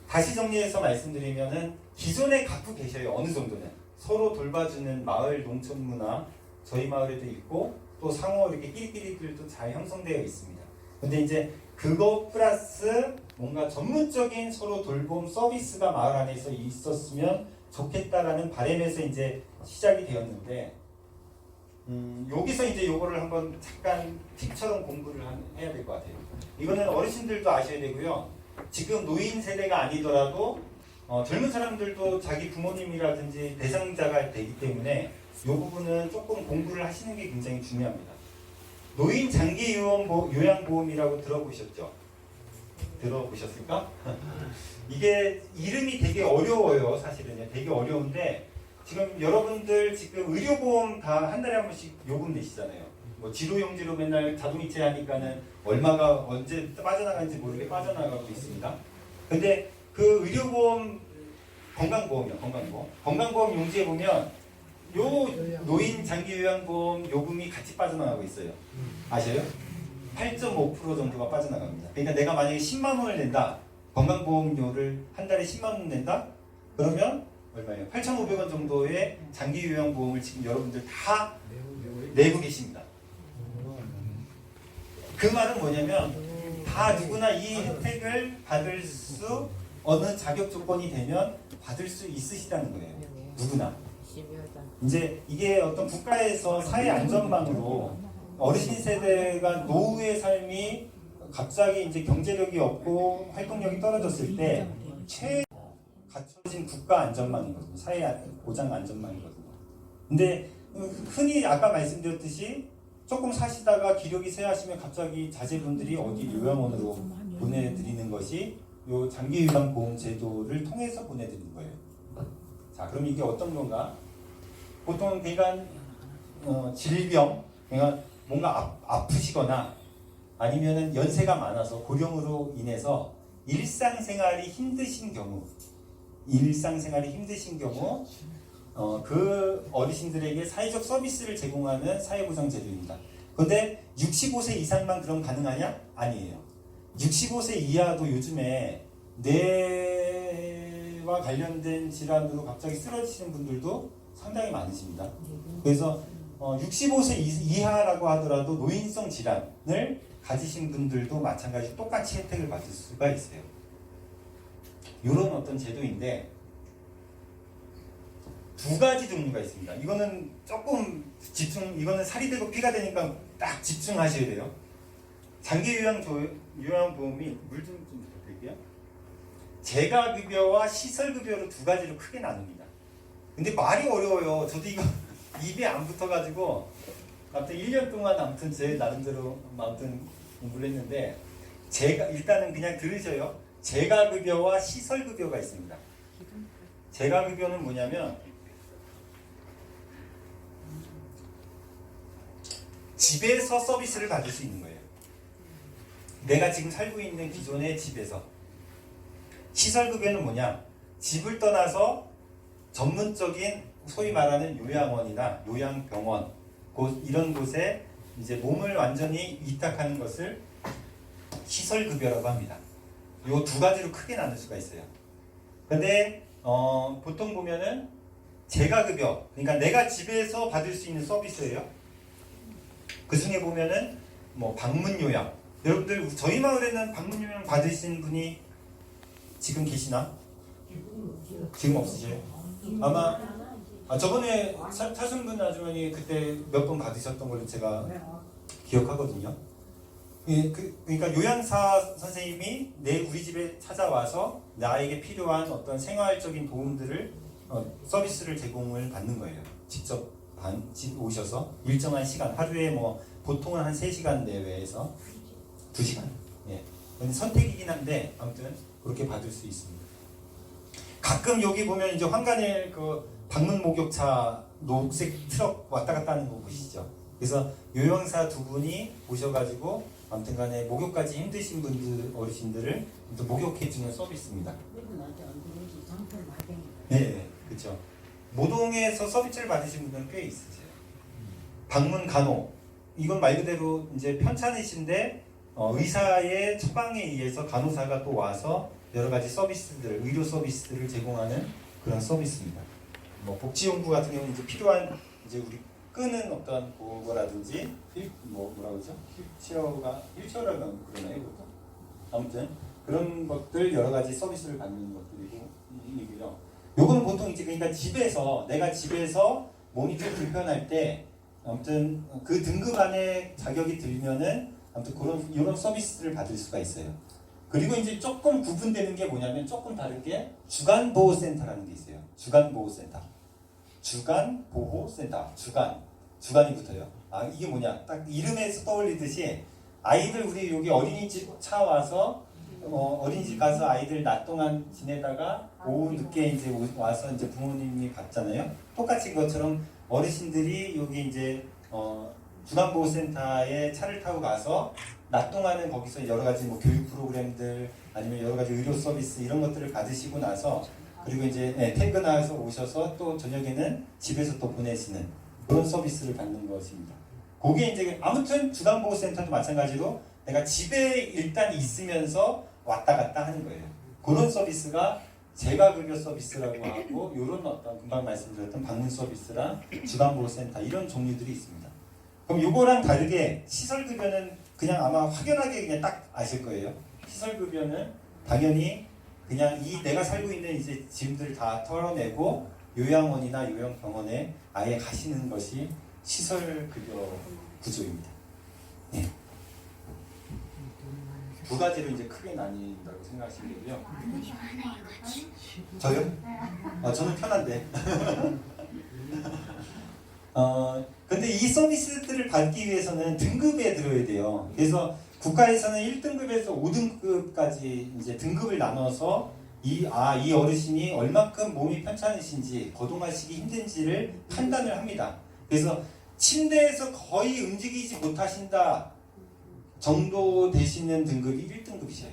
다시 정리해서 말씀드리면은 기존에 갖고 계셔요. 어느 정도는 서로 돌봐주는 마을 농촌 문화 저희 마을에도 있고 또 상호 이렇게 끼리끼리들도 잘 형성되어 있습니다. 근데 이제 그거 플러스 뭔가 전문적인 서로 돌봄 서비스가 마을 안에서 있었으면 좋겠다라는 바람에서 이제 시작이 되었는데 여기서 이제 요거를 한번 잠깐 팁처럼 공부를 해야 될 것 같아요. 이거는 어르신들도 아셔야 되고요. 지금 노인 세대가 아니더라도 젊은 사람들도 자기 부모님이라든지 대상자가 되기 때문에 이 부분은 조금 공부를 하시는 게 굉장히 중요합니다. 노인 장기 요양보험이라고 들어보셨죠? 들어보셨을까? 이게 이름이 되게 어려워요. 사실은요. 되게 어려운데 지금 여러분들 지금 의료보험 다 한 달에 한 번씩 요금 내시잖아요. 뭐 지로용지로 맨날 자동이체 하니까는 얼마가 언제 빠져나가는지 모르게 빠져나가고 있습니다. 근데 그 의료보험 건강보험이요, 건강보험 용지에 보면 요 노인 장기요양보험 요금이 같이 빠져나가고 있어요. 아셔요? 8.5% 정도가 빠져나갑니다. 그러니까 내가 만약에 10만 원을 낸다, 건강보험료를 한 달에 10만 원 낸다, 그러면 얼마예요? 8,500원 정도의 장기요양보험을 지금 여러분들 다 내고 계십니다. 그 말은 뭐냐면 다 누구나 이 혜택을 받을 수 어느 자격 조건이 되면 받을 수 있으시다는 거예요. 누구나. 이제 이게 어떤 국가에서 사회 안전망으로 어르신 세대가 노후의 삶이 갑자기 이제 경제력이 없고 활동력이 떨어졌을 때 갖춰진 국가 안전망이거든요. 사회 보장 안전망이거든요. 근데 흔히 아까 말씀드렸듯이 조금 사시다가 기력이 쇠하시면 갑자기 자제분들이 어디 요양원으로 보내드리는 것이 요 장기요양보험 제도를 통해서 보내드리는 거예요. 자, 그럼 이게 어떤 건가? 보통 그러니까 질병, 그러니까 뭔가 아프시거나 아니면은 연세가 많아서 고령으로 인해서 일상생활이 힘드신 경우 그 어르신들에게 사회적 서비스를 제공하는 사회보장제도입니다. 그런데 65세 이상만 그럼 가능하냐? 아니에요. 65세 이하도 요즘에 뇌와 관련된 질환으로 갑자기 쓰러지시는 분들도 상당히 많으십니다. 그래서 65세 이하라고 하더라도 노인성 질환을 가지신 분들도 마찬가지로 똑같이 혜택을 받을 수가 있어요. 이런 어떤 제도인데 두 가지 종류가 있습니다. 이거는 조금 이거는 살이 되고 피가 되니까 딱 집중하셔야 돼요. 장기요양보험이 물 좀 부탁드릴게요. 재가급여와 시설급여로 두 가지로 크게 나눕니다. 근데 말이 어려워요. 저도 이거 입에 안 붙어가지고 아무튼 1년 동안 아무튼 제 나름대로 아무튼 공부를 했는데 일단은 그냥 들으셔요. 재가급여와 시설급여가 있습니다. 재가급여는 뭐냐면 집에서 서비스를 받을 수 있는 거예요. 내가 지금 살고 있는 기존의 집에서. 시설급여는 뭐냐? 집을 떠나서 전문적인 소위 말하는 요양원이나 요양병원 이런 곳에 이제 몸을 완전히 위탁하는 것을 시설급여라고 합니다. 요 두 가지로 크게 나눌 수가 있어요. 근데 보통 보면은 재가급여, 그러니까 내가 집에서 받을 수 있는 서비스예요. 그 중에 보면은 뭐 방문요양, 여러분들 저희 마을에는 방문요양 받으신 분이 지금 계시나? 지금 없으세요? 아마 저번에 차순근 아주머니 그때 몇 번 받으셨던 걸로 제가 기억하거든요. 그러니까 요양사 선생님이 우리 집에 찾아와서 나에게 필요한 어떤 생활적인 도움들을 서비스를 제공을 받는 거예요. 직접 집 오셔서 일정한 시간, 하루에 뭐 보통은 한 3시간 내외에서 2시간. 예. 선택이긴 한데 아무튼 그렇게 받을 수 있습니다. 가끔 여기 보면 이제 황간일 그 방문 목욕차 녹색 트럭 왔다 갔다 하는 거 보시죠. 그래서 요양사 두 분이 오셔가지고 아무튼간에 목욕까지 힘드신 분들 어르신들을 또 목욕해주는 서비스입니다. 네, 그렇죠. 모동에서 서비스를 받으신 분들은 꽤 있으세요. 방문 간호, 이건 말 그대로 이제 편찮으신데 의사의 처방에 의해서 간호사가 또 와서 여러 가지 서비스들, 의료 서비스들을 제공하는 그런 서비스입니다. 뭐 복지용구 같은 경우는 이제 필요한 이제 우리 끄는 어떤 그거라든지 뭐라고 그러죠? 휠체어라고 그러나요? 그것도? 아무튼 그런 것들 여러 가지 서비스를 받는 것들이고요. 요거는 보통 이제 그러니까 내가 집에서 몸이 좀 불편할 때 아무튼 그 등급 안에 자격이 들면은 아무튼 이런 서비스를 받을 수가 있어요. 그리고 이제 조금 구분되는 게 뭐냐면 조금 다른 게 주간보호센터라는 게 있어요. 주간이 붙어요. 이게 뭐냐? 딱 이름에서 떠올리듯이 아이들 우리 여기 어린이집 차 와서 어린이집 가서 아이들 낮 동안 지내다가 오후 늦게 이제 와서 이제 부모님이 봤잖아요. 똑같이 그것처럼 어르신들이 여기 이제 주간보호센터에 차를 타고 가서 낮 동안은 거기서 여러 가지 뭐 교육 프로그램들 아니면 여러 가지 의료 서비스 이런 것들을 받으시고 나서 그리고 이제 퇴근해서 오셔서 또 저녁에는 집에서 또 보내시는 그런 서비스를 받는 것입니다. 그게 이제 아무튼 주간보호센터도 마찬가지로 내가 집에 일단 있으면서 왔다 갔다 하는 거예요. 그런 서비스가 재가급여 서비스라고 하고 이런 어떤 금방 말씀드렸던 방문 서비스랑 주간보호센터 이런 종류들이 있습니다. 그럼 요거랑 다르게 시설급여는 그냥 아마 확연하게 그냥 딱 아실 거예요. 시설급여는 당연히 그냥 이 내가 살고 있는 이제 짐들을 다 털어내고 요양원이나 요양병원에 아예 가시는 것이 시설급여 구조입니다. 네. 두 가지로 이제 크게 나뉜다고 생각하시면 되고요. 저요? 저는 편한데. 근데 이 서비스들을 받기 위해서는 등급에 들어야 돼요. 그래서 국가에서는 1등급에서 5등급까지 이제 등급을 나눠서 이 어르신이 얼마큼 몸이 편찮으신지 거동하시기 힘든지를 판단을 합니다. 그래서 침대에서 거의 움직이지 못하신다 정도 되시는 등급이 1등급이셔요.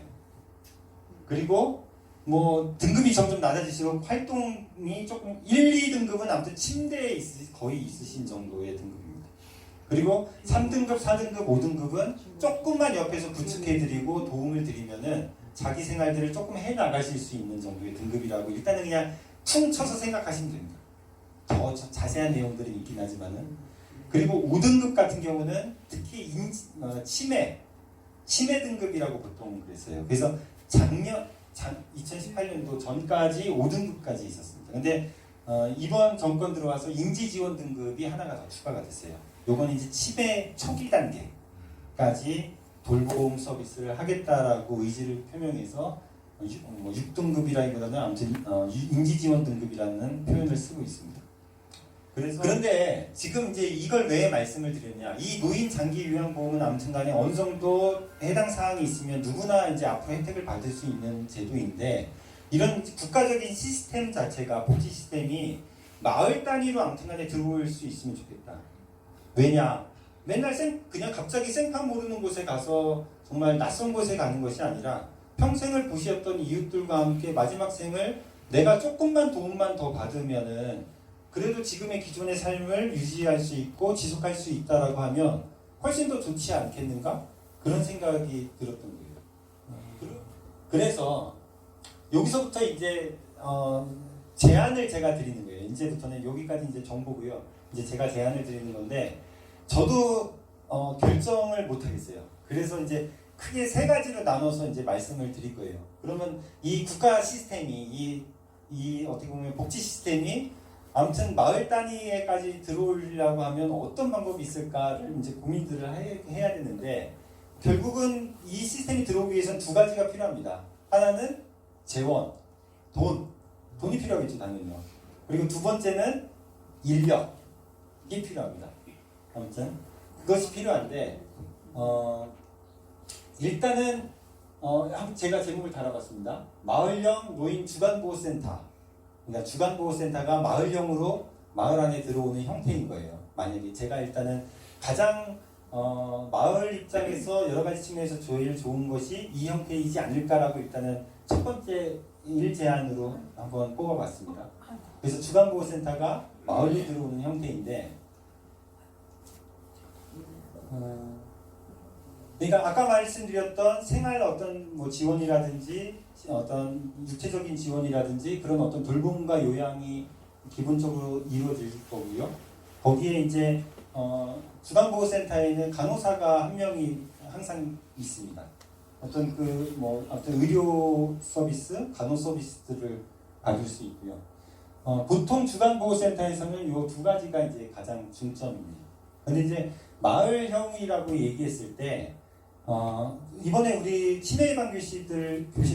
그리고 뭐 등급이 점점 낮아질수록 활동이 조금 1, 2등급은 아무튼 침대에 거의 있으신 정도의 등급입니다. 그리고 3등급, 4등급, 5등급은 조금만 옆에서 부축해드리고 도움을 드리면은 자기 생활들을 조금 해나가실 수 있는 정도의 등급이라고 일단은 그냥 퉁 쳐서 생각하시면 됩니다. 더 자세한 내용들은 있긴 하지만은 그리고 5등급 같은 경우는 특히 치매 등급이라고 보통 그랬어요. 그래서 2018년도 전까지 5등급까지 있었습니다. 근데 이번 정권 들어와서 인지지원 등급이 하나가 더 추가가 됐어요. 요건 이제 치매 초기 단계까지 돌봄 서비스를 하겠다라고 의지를 표명해서 6등급이라기보다는 아무튼 인지지원 등급이라는 표현을 쓰고 있습니다. 그런데 지금 이제 이걸 왜 말씀을 드렸냐? 이 노인 장기 요양보험은 아무튼간에 어느 정도 해당 사항이 있으면 누구나 이제 앞으로 혜택을 받을 수 있는 제도인데 이런 국가적인 시스템 자체가 복지 시스템이 마을 단위로 아무튼간에 들어올 수 있으면 좋겠다. 왜냐? 맨날 그냥 갑자기 생판 모르는 곳에 가서 정말 낯선 곳에 가는 것이 아니라 평생을 보셨던 이웃들과 함께 마지막 생을 내가 조금만 도움만 더 받으면은 그래도 지금의 기존의 삶을 유지할 수 있고 지속할 수 있다라고 하면 훨씬 더 좋지 않겠는가? 그런 생각이 들었던 거예요. 그래서 여기서부터 이제 제안을 제가 드리는 거예요. 이제부터는 여기까지 이제 정보고요. 이제 제가 제안을 드리는 건데 저도 결정을 못 하겠어요. 그래서 이제 크게 세 가지로 나눠서 이제 말씀을 드릴 거예요. 그러면 이 국가 시스템이 이 어떻게 보면 복지 시스템이 아무튼 마을 단위에까지 들어오려고 하면 어떤 방법이 있을까를 이제 고민들을 해야 되는데 결국은 이 시스템이 들어오기 위해서는 두 가지가 필요합니다. 하나는 재원, 돈이 필요하겠죠 당연히요. 그리고 두 번째는 인력이 필요합니다. 아무튼 그것이 필요한데 일단은 제가 제목을 달아봤습니다. 마을형 노인 주간보호센터. 그러니까 주간보호센터가 마을형으로 마을 안에 들어오는 형태인 거예요. 만약에 제가 일단은 가장 마을 입장에서 여러 가지 측면에서 제일 좋은 것이 이 형태이지 않을까라고 일단은 첫 번째 제안으로 한번 뽑아봤습니다. 그래서 주간보호센터가 마을에 들어오는 형태인데 그러니까 아까 말씀드렸던 생활 어떤 뭐 지원이라든지 어떤 육체적인 지원이라든지 그런 어떤 돌봄과 요양이 기본적으로 이루어질 거고요. 거기에 이제 주간보호센터에는 간호사가 한 명이 항상 있습니다. 어떤 어떤 의료 서비스, 간호 서비스들을 받을 수 있고요. 보통 주간보호센터에서는 이 두 가지가 이제 가장 중점입니다. 근데 이제 마을형이라고 얘기했을 때 이번에 우리 치매 예방 교실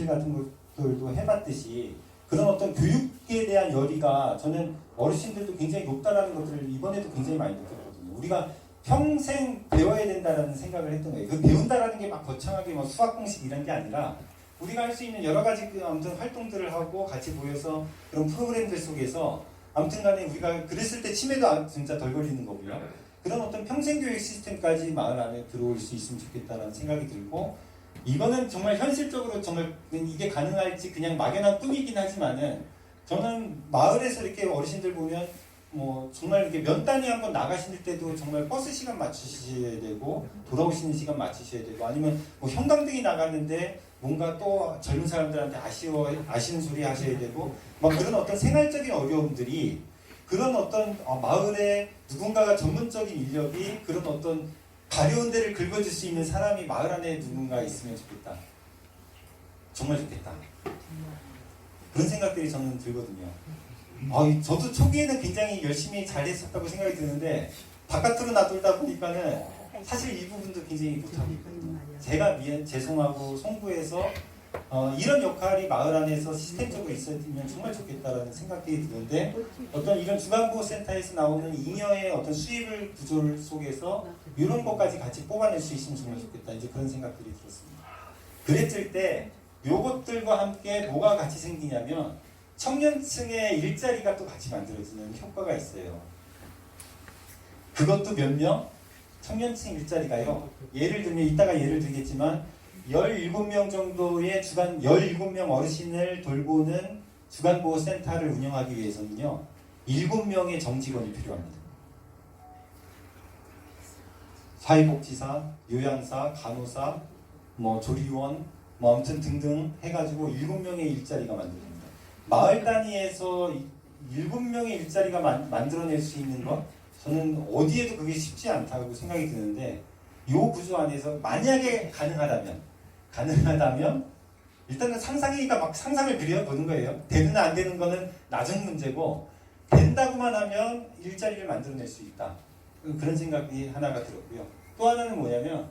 같은 것들도 해봤듯이 그런 어떤 교육에 대한 열의가 저는 어르신들도 굉장히 높다라는 것들을 이번에도 굉장히 많이 느꼈거든요. 우리가 평생 배워야 된다라는 생각을 했던 거예요. 그 배운다라는 게 막 거창하게 막 수학 공식 이런 게 아니라 우리가 할 수 있는 여러 가지 아무튼 활동들을 하고 같이 모여서 그런 프로그램들 속에서 아무튼간에 우리가 그랬을 때 치매도 진짜 덜 걸리는 거고요. 그런 어떤 평생교육 시스템까지 마을 안에 들어올 수 있으면 좋겠다라는 생각이 들고, 이거는 정말 현실적으로 정말 이게 가능할지 그냥 막연한 꿈이긴 하지만은, 저는 마을에서 이렇게 어르신들 보면 뭐 정말 이렇게 몇 단위 한번 나가실 때도 정말 버스 시간 맞추셔야 되고 돌아오시는 시간 맞추셔야 되고, 아니면 뭐 형광등이 나갔는데 뭔가 또 젊은 사람들한테 아쉬운 소리 하셔야 되고, 막 그런 어떤 생활적인 어려움들이, 그런 어떤 마을에 누군가가 전문적인 인력이 그런 어떤 가려운 데를 긁어줄 수 있는 사람이 마을 안에 누군가 있으면 좋겠다. 정말 좋겠다. 그런 생각들이 저는 들거든요. 저도 초기에는 굉장히 열심히 잘했었다고 생각이 드는데, 바깥으로 놔둘다 보니까는 사실 이 부분도 굉장히 못하고 있거든요. 제가 죄송하고 송구해서 이런 역할이 마을 안에서 시스템적으로 있었으면 정말 좋겠다라는 생각이 드는데, 어떤 이런 주간보호센터에서 나오는 잉여의 어떤 수입을 구조 속에서 이런 것까지 같이 뽑아낼 수 있으면 정말 좋겠다, 이제 그런 생각들이 들었습니다. 그랬을 때 요것들과 함께 뭐가 같이 생기냐면, 청년층의 일자리가 또 같이 만들어지는 효과가 있어요. 그것도 몇 명? 청년층 일자리가요, 예를 들면 이따가 예를 들겠지만 17명 정도의 17명 어르신을 돌보는 주간보호센터를 운영하기 위해서는요 7명의 정직원이 필요합니다. 사회복지사, 요양사, 간호사, 뭐 조리원, 뭐 아무튼 등등 해가지고 7명의 일자리가 만들어집니다. 마을 단위에서 7명의 일자리가 만들어낼 수 있는 것, 저는 어디에도 그게 쉽지 않다고 생각이 드는데, 이 구조 안에서 만약에 가능하다면 일단은 상상이니까 막 상상을 그려보는 거예요. 되는 안 되는 거는 나중 문제고, 된다고만 하면 일자리를 만들어낼 수 있다. 그런 생각이 하나가 들었고요. 또 하나는 뭐냐면,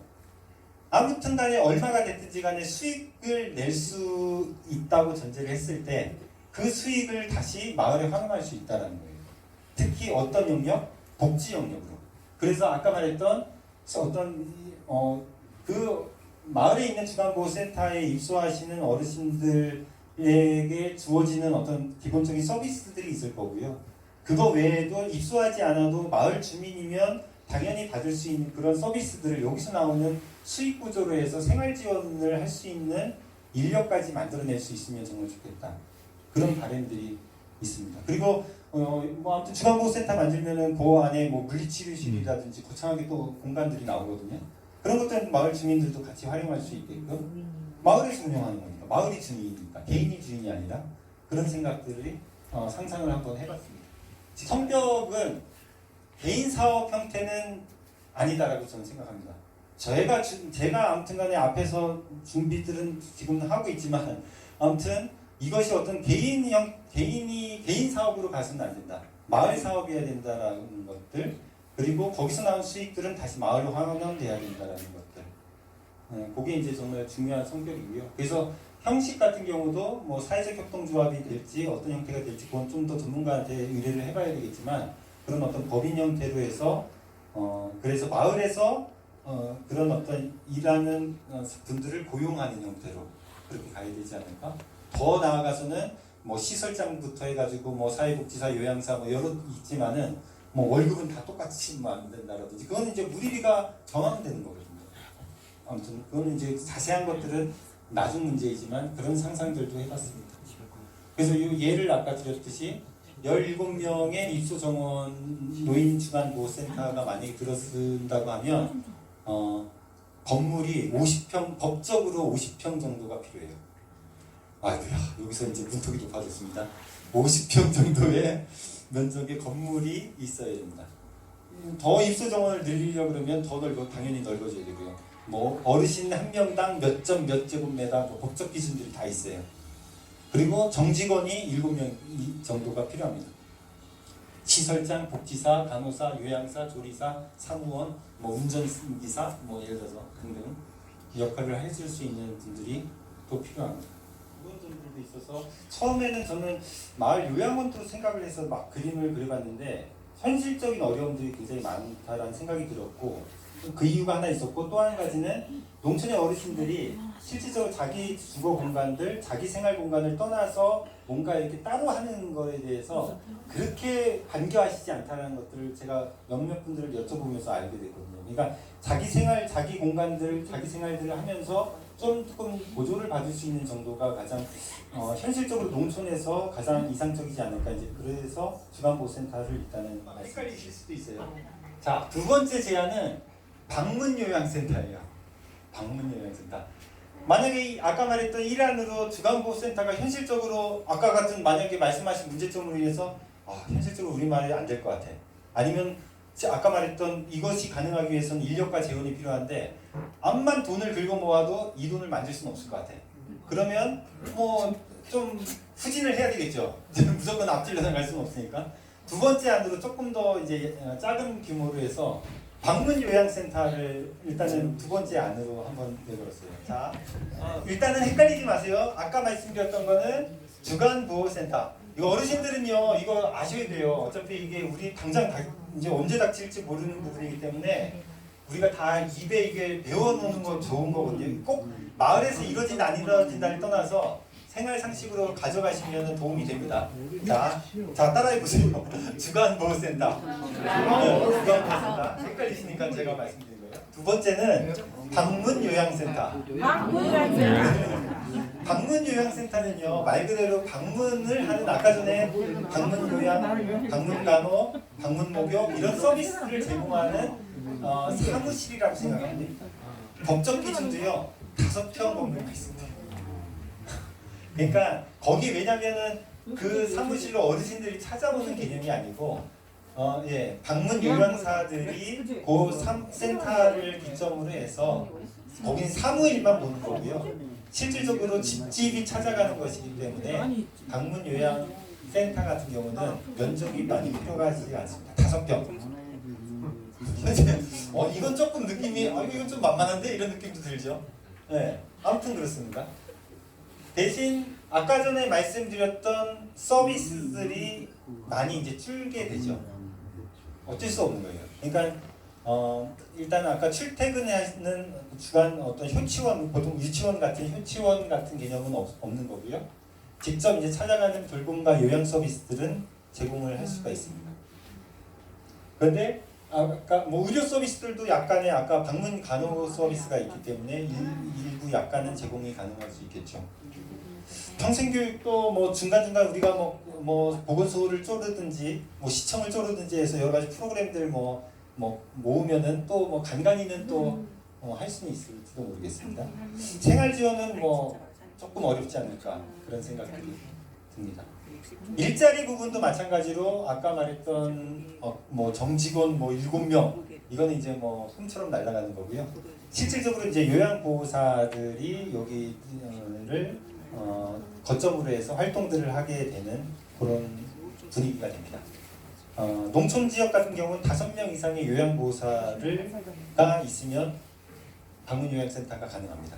아무튼 간에 얼마가 됐든지 간에 수익을 낼 수 있다고 전제를 했을 때 그 수익을 다시 마을에 활용할 수 있다는 거예요. 특히 어떤 영역? 복지 영역으로. 그래서 아까 말했던 어떤 그 마을에 있는 주간보호센터에 입소하시는 어르신들에게 주어지는 어떤 기본적인 서비스들이 있을 거고요. 그거 외에도 입소하지 않아도 마을 주민이면 당연히 받을 수 있는 그런 서비스들을 여기서 나오는 수익 구조로 해서 생활 지원을 할 수 있는 인력까지 만들어낼 수 있으면 정말 좋겠다. 그런 바람들이 있습니다. 그리고 뭐 아무튼 주간보호센터 만들면은 그 안에 뭐 물리치료실이라든지 거창하게 또 공간들이 나오거든요. 그런 것들은 마을 주민들도 같이 활용할 수 있게끔 마을에서 운영하는 거니까, 마을이 주민이니까 개인이 주인이 아니라, 그런 생각들이 상상을 한번 해봤습니다. 성벽은 개인 사업 형태는 아니다라고 저는 생각합니다. 제가 아무튼간에 앞에서 준비들은 지금 하고 있지만, 아무튼 이것이 어떤 개인 사업으로 가서는 안 된다. 마을 사업이어야 된다라는 것들, 그리고 거기서 나온 수익들은 다시 마을로 환원돼야 된다라는 것들. 그게 이제 정말 중요한 성격이고요. 그래서 형식 같은 경우도 뭐 사회적 협동조합이 될지 어떤 형태가 될지 그건 좀 더 전문가한테 의뢰를 해봐야 되겠지만, 그런 어떤 법인 형태로 해서 그래서 마을에서 그런 어떤 일하는 분들을 고용하는 형태로 그렇게 가야 되지 않을까? 더 나아가서는 뭐 시설장부터 해가지고 뭐 사회복지사, 요양사 뭐 여러 있지만은 뭐 월급은 다 똑같이 안 된다라든지, 그거는 이제 우리가 정하면 되는 거거든요. 아무튼 그거는 이제 자세한 것들은 나중 문제이지만 그런 상상들도 해봤습니다. 그래서 이 예를 아까 드렸듯이 17명의 입소 정원 노인 주간보호센터가 만약에 들어선다고 하면 건물이 50평, 법적으로 50평 정도가 필요해요. 아이고야, 여기서 이제 문턱이 높아졌습니다. 50평 정도의 면적의 건물이 있어야 됩니다. 더 입소 정원을 늘리려고 그러면 더 당연히 넓어져야 되고요. 뭐 어르신 한 명당 몇 점 몇 제곱미터 뭐 법적 기준들이 다 있어요. 그리고 정직원이 7명 정도가 필요합니다. 시설장, 복지사, 간호사, 요양사, 조리사, 사무원, 뭐 운전기사, 뭐 예를 들어서 등등 역할을 해줄 수 있는 분들이 또 필요합니다. 그런 분들도 있어서 처음에는 저는 마을 요양원도 생각을 해서 막 그림을 그려봤는데 현실적인 어려움들이 굉장히 많다라는 생각이 들었고, 그 이유가 하나 있었고 또 한 가지는 농촌의 어르신들이 실질적으로 자기 주거 공간들, 자기 생활 공간을 떠나서 뭔가 이렇게 따로 하는 거에 대해서 그렇게 반겨하시지 않다는 것들을 제가 몇몇 분들을 여쭤보면서 알게 됐거든요. 그러니까 자기 생활, 자기 공간들, 자기 생활들을 하면서 조금 보조를 받을 수 있는 정도가 가장 현실적으로 농촌에서 가장 이상적이지 않을까. 이제 그래서 주간보호센터를 일단은 헷갈리실 수도 있어요. 자, 두 번째 제안은 방문요양센터예요. 방문요양센터. 만약에 아까 말했던 일환으로 주간보호센터가 현실적으로 아까 같은 만약에 말씀하신 문제점으로 인해서 현실적으로 우리말이 안 될 것 같아. 아니면 아까 말했던 이것이 가능하기 위해서는 인력과 재원이 필요한데 암만 돈을 긁어 모아도 이 돈을 만들 수는 없을 것 같아. 그러면 뭐 좀 후진을 해야 되겠죠. 무조건 앞질러 나갈 수는 없으니까. 두 번째 안으로 조금 더 이제 작은 규모로 해서 방문 요양센터를 일단은 두 번째 안으로 한번 내걸었어요. 자, 일단은 헷갈리지 마세요. 아까 말씀드렸던 거는 주간보호센터. 이거 어르신들은요, 이거 아셔야 돼요. 어차피 이게 우리 당장 이제 언제 닥칠지 모르는 부분이기 때문에 우리가 다 입에 이게 배워놓는 건 좋은 거거든요. 꼭 마을에서 이루어진 안 이루어진다를 떠나서 생활 상식으로 가져가시면 도움이 됩니다. 자 따라해 보세요. 주간보호센터. 주간보호센터. 헷갈리시니까 제가 말씀드린 거예요. 두 번째는 방문요양센터. 방문요양센터는요, 말 그대로 방문을 하는 아까 전에 방문요양, 방문간호, 방문목욕 이런 서비스를 제공하는 사무실이라고 생각하면 됩니다. 법적 기준도요 5평 건물가 있습니다. 그러니까 거기 왜냐면은 그 사무실로 어르신들이 찾아오는 개념이 아니고 방문 요양사들이 그 센터를 기점으로 해서 거긴 사무일만 보는 거고요. 실질적으로 집집이 찾아가는 것이기 때문에 방문 요양 센터 같은 경우는 면적이 많이 필요가 하지 않습니다. 5평. 이건 조금 느낌이 이건 좀 만만한데 이런 느낌도 들죠. 네, 아무튼 그렇습니다. 대신 아까 전에 말씀드렸던 서비스들이 많이 이제 줄게 되죠. 어쩔 수 없는 거예요. 그러니까 일단 아까 출퇴근하는 주간 어떤 효치원, 보통 유치원 같은 효치원 같은 개념은 없는 거고요. 직접 이제 찾아가는 돌봄과 요양 서비스들은 제공을 할 수가 있습니다. 그런데 아까 뭐 의료 서비스들도 약간의 아까 방문 간호 서비스가 있기 때문에 일부 약간은 제공이 가능할 수 있겠죠. 평생교육도 뭐 중간중간 우리가 뭐 보건소를 쪼르든지 뭐 시청을 쪼르든지 해서 여러 가지 프로그램들 뭐 모으면은 또 뭐 간간히는 또 할 수는 있을지도 모르겠습니다. 생활 지원은 뭐 조금 어렵지 않을까 그런 생각들이 듭니다. 일자리 부분도 마찬가지로 아까 말했던 뭐 정직원 뭐 7명 이거는 이제 뭐 꿈처럼 날아가는 거고요. 실질적으로 이제 요양보호사들이 여기를 거점으로 해서 활동들을 하게 되는 그런 분위기가 됩니다. 농촌 지역 같은 경우는 5명 이상의 요양보호사가 있으면 방문요양센터가 가능합니다.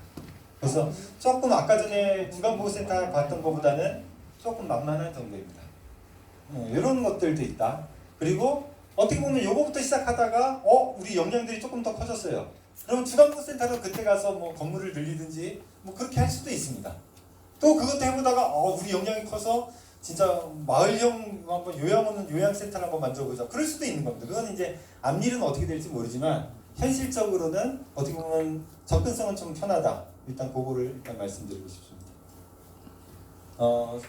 그래서 조금 아까 전에 주간보호센터 봤던 것보다는 조금 만만한 정도입니다. 이런 것들도 있다. 그리고 어떻게 보면 요거부터 시작하다가 우리 역량들이 조금 더 커졌어요. 그럼 주간보호센터로 그때 가서 뭐 건물을 늘리든지 뭐 그렇게 할 수도 있습니다. 또 그것도 해보다가 우리 역량이 커서 진짜 마을형 한번 요양원은 요양센터를 한번 만들어보자. 그럴 수도 있는 겁니다. 그건 이제 앞일은 어떻게 될지 모르지만 현실적으로는 어떻게 보면 접근성은 좀 편하다. 일단 그거를 일단 말씀드리고 싶습니다.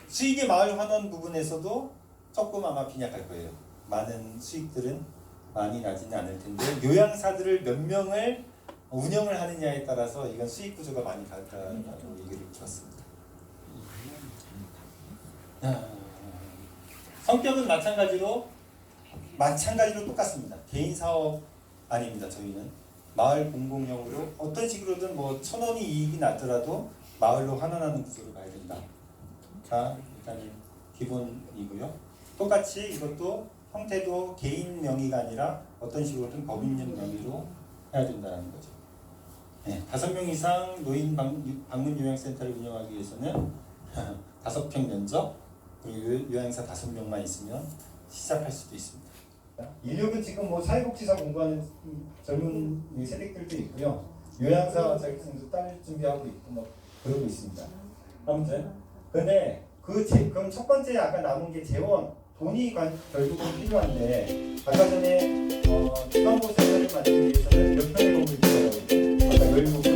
수익의 마을 환원 부분에서도 조금 아마 빈약할 거예요. 많은 수익들은 많이 나지는 않을 텐데 요양사들을 몇 명을 운영을 하느냐에 따라서 이건 수익 구조가 많이 다르다고 얘기를 들었습니다. 성격은 마찬가지로 똑같습니다. 개인 사업 아닙니다. 저희는 마을 공공형으로 어떤 식으로든 뭐 1,000원이 이익이 나더라도 마을로 환원하는 구조로 가야 된다. 자, 일단은 기본이고요. 똑같이 이것도 형태도 개인 명의가 아니라 어떤 식으로든 법인명 명의로 해야 된다는 거죠. 5명 이상 노인 방문요양센터를 운영하기 위해서는 5평 면적 그리고 요양사 5명만 있으면 시작할 수도 있습니다. 인력은 지금 뭐 사회복지사 공부하는 젊은 세대들도 있고요. 요양사 자격증도 딸 준비하고 있고 뭐 그러고 있습니다. 아무튼 근데 그럼 첫 번째 아까 남은 게 재원 돈이 결국은 필요한데 아까 전에 지방보세를 만들기 위해서는 몇 평의 건물이 필요하다고 아까 17평